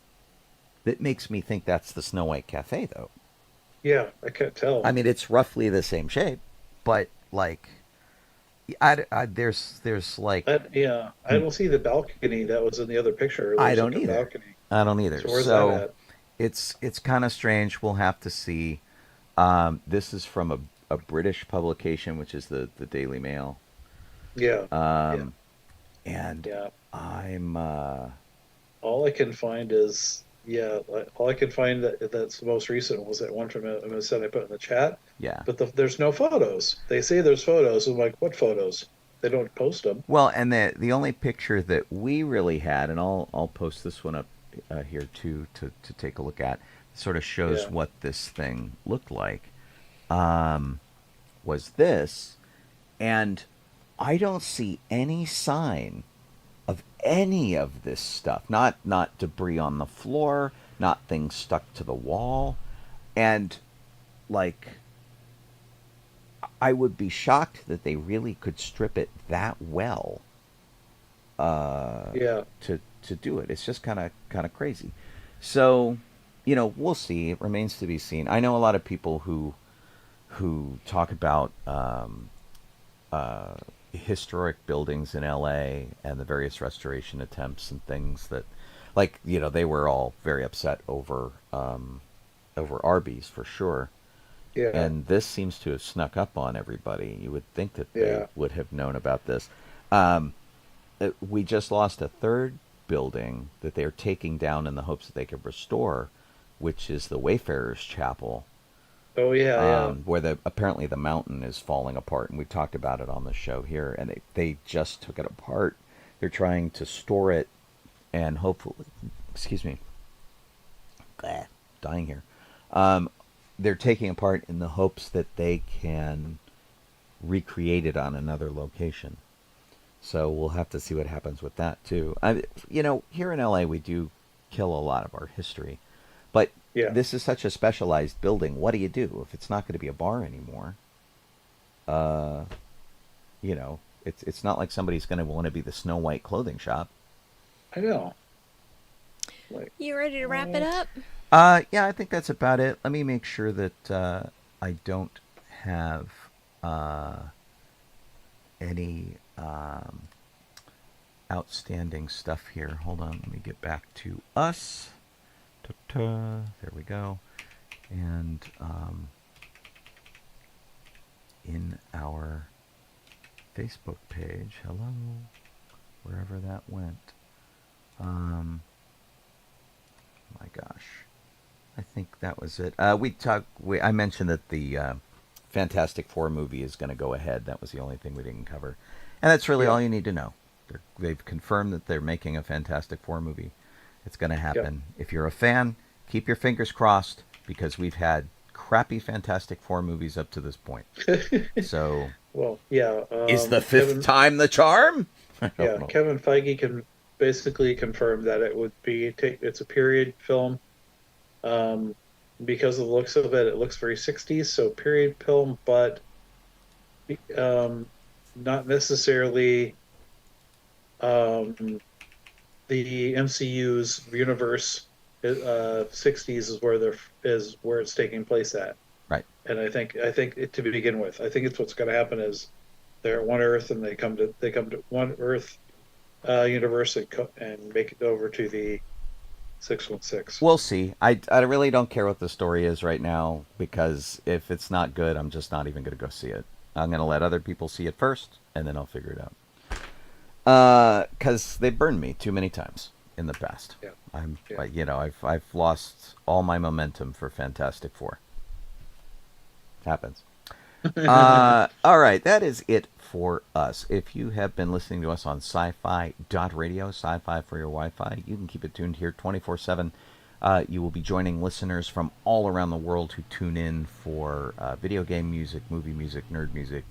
that makes me think that's the Snow White Cafe, though. yeah, I can't tell. I mean, it's roughly the same shape, but like, there's like, Yeah, I don't see the balcony that was in the other picture. I There's don't like a either. balcony. I don't either. So where's So that at? it's kind of strange. We'll have to see. This is from a British publication, which is the Daily Mail. Yeah, yeah, And yeah. I'm All I can find is all I can find that's the most recent was that one from MSN I put in the chat. yeah. But there's no photos. They say there's photos. I'm like, what photos? They don't post them. Well, and the only picture that we really had, and I'll post this one up here too to take a look at, sort of shows Yeah, what this thing looked like. Was this, and I don't see any sign of any of this stuff. Not debris on the floor, not things stuck to the wall, and like I would be shocked that they really could strip it that well yeah, to do it. It's just kind of crazy. So, we'll see. It remains to be seen. I know a lot of people who talk about uh, historic buildings in LA and the various restoration attempts and things that, like, they were all very upset over Arby's for sure. yeah, And this seems to have snuck up on everybody. You would think that they yeah. would have known about this. Um, we just lost a third building that they're taking down in the hopes that they could restore, which is the Wayfarers Chapel, Oh yeah, yeah, where apparently the mountain is falling apart, and we talked about it on the show here. And they just took it apart. They're trying to store it, and hopefully, excuse me, dying here. They're taking apart in the hopes that they can recreate it on another location. So we'll have to see what happens with that too. Here in LA we do kill a lot of our history, but yeah. this is such a specialized building. What do you do if it's not going to be a bar anymore? Uh, it's not like somebody's going to want to be the Snow White clothing shop. I know. Like You ready to wrap it what? up? Yeah, I think that's about it. Let me make sure that I don't have any outstanding stuff here. Hold on, let me get back to us. Ta-ta. There we go. And in our Facebook page, hello, wherever that went. My gosh, I think that was it. I mentioned that the Fantastic Four movie is going to go ahead. That was the only thing we didn't cover, and that's really Yeah, all you need to know. They've confirmed that they're making a Fantastic Four movie. It's going to happen. If you're a fan, keep your fingers crossed, because we've had crappy Fantastic Four movies up to this point. So, well, yeah. is the fifth time the charm? I don't Yeah, know. Kevin Feige can basically confirm that it would be it's a period film. Because of the looks of it, it looks very 60s, so period film, but not necessarily the MCU's universe. 60s is where it's taking place at. Right. And I think to begin with, I think it's what's going to happen is they're at one Earth and they come to one Earth universe and make it over to the 616. We'll see. I really don't care what the story is right now, because if it's not good, I'm just not even going to go see it. I'm going to let other people see it first, and then I'll figure it out. Because they burned me too many times in the past. Yeah. I've lost all my momentum for Fantastic Four. Happens. All right, that is it for us. If you have been listening to us on sci-fi.radio, sci-fi for your Wi-Fi, you can keep it tuned here 24/7. You will be joining listeners from all around the world who tune in for video game music, movie music, nerd music,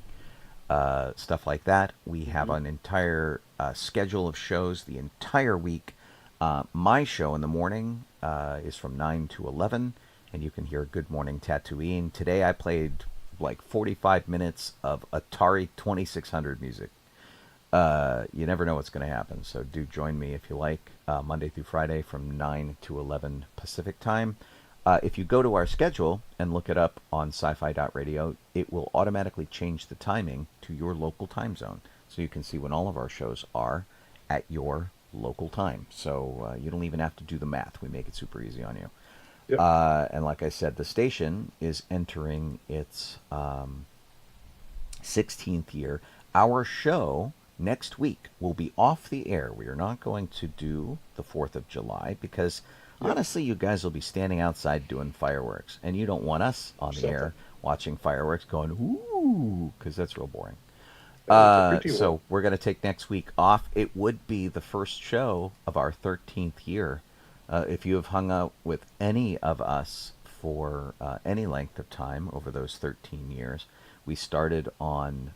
stuff like that. We have an entire schedule of shows the entire week. My show in the morning is from 9 to 11, and you can hear Good Morning Tatooine. Today I played like 45 minutes of Atari 2600 music. You never know what's going to happen, so do join me if you like, Monday through Friday from 9 to 11 Pacific time. If you go to our schedule and look it up on sci-fi.radio, it will automatically change the timing to your local time zone, so you can see when all of our shows are at your local time. So you don't even have to do the math. We make it super easy on you. Yep. And like I said, the station is entering its 16th year. Our show next week will be off the air. We are not going to do the 4th of July because, honestly, you guys will be standing outside doing fireworks, and you don't want us on the air watching fireworks going, ooh, because that's real boring. So we're going to take next week off. It would be the first show of our 13th year. If you have hung out with any of us for any length of time over those 13 years, we started on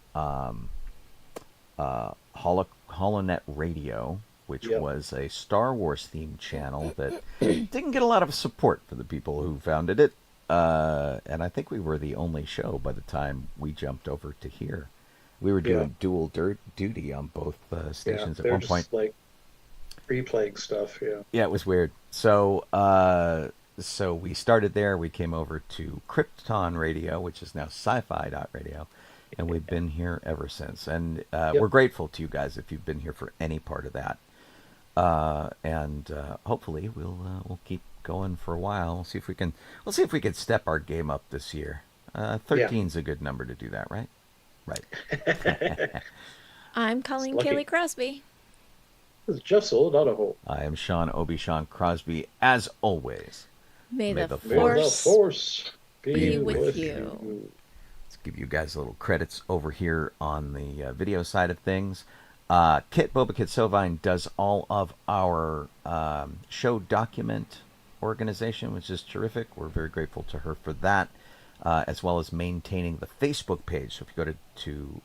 HoloNet Radio, which was a Star Wars themed channel that didn't get a lot of support for the people who founded it. And I think we were the only show by the time we jumped over to here. We were doing dual duty on both stations at one point. Like replaying stuff, Yeah, it was weird. So, so we started there. We came over to Krypton Radio, which is now sci-fi.radio, and we've been here ever since. And we're grateful to you guys if you've been here for any part of that. And hopefully we'll keep going for a while. We'll see if we can step our game up this year. 13's a good number to do that, right? Right. I'm Colleen Kaylee Crosby. This is Jeff Soul, Donoho. I am Sean Obi-Shawn Crosby. As always, May the Force be with you. Let's give you guys a little credits over here on the video side of things. Boba-Kit Sovine does all of our show document organization, which is terrific. We're very grateful to her for that, as well as maintaining the Facebook page. So if you go to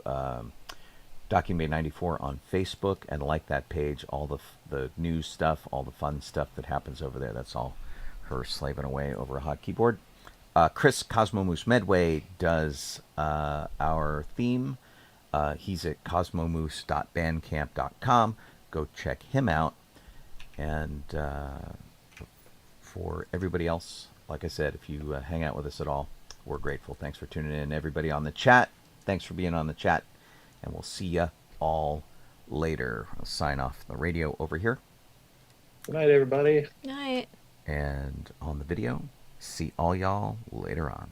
DB94 on Facebook and like that page, all the news stuff, all the fun stuff that happens over there, that's all her slaving away over a hot keyboard. Chris Cosmomoose Medway does our theme. He's at cosmomoose.bandcamp.com. Go check him out. And for everybody else, like I said, if you hang out with us at all, we're grateful. Thanks for tuning in. Everybody on the chat, thanks for being on the chat. And we'll see you all later. I'll sign off the radio over here. Good night, everybody. Night. And on the video, see all y'all later on.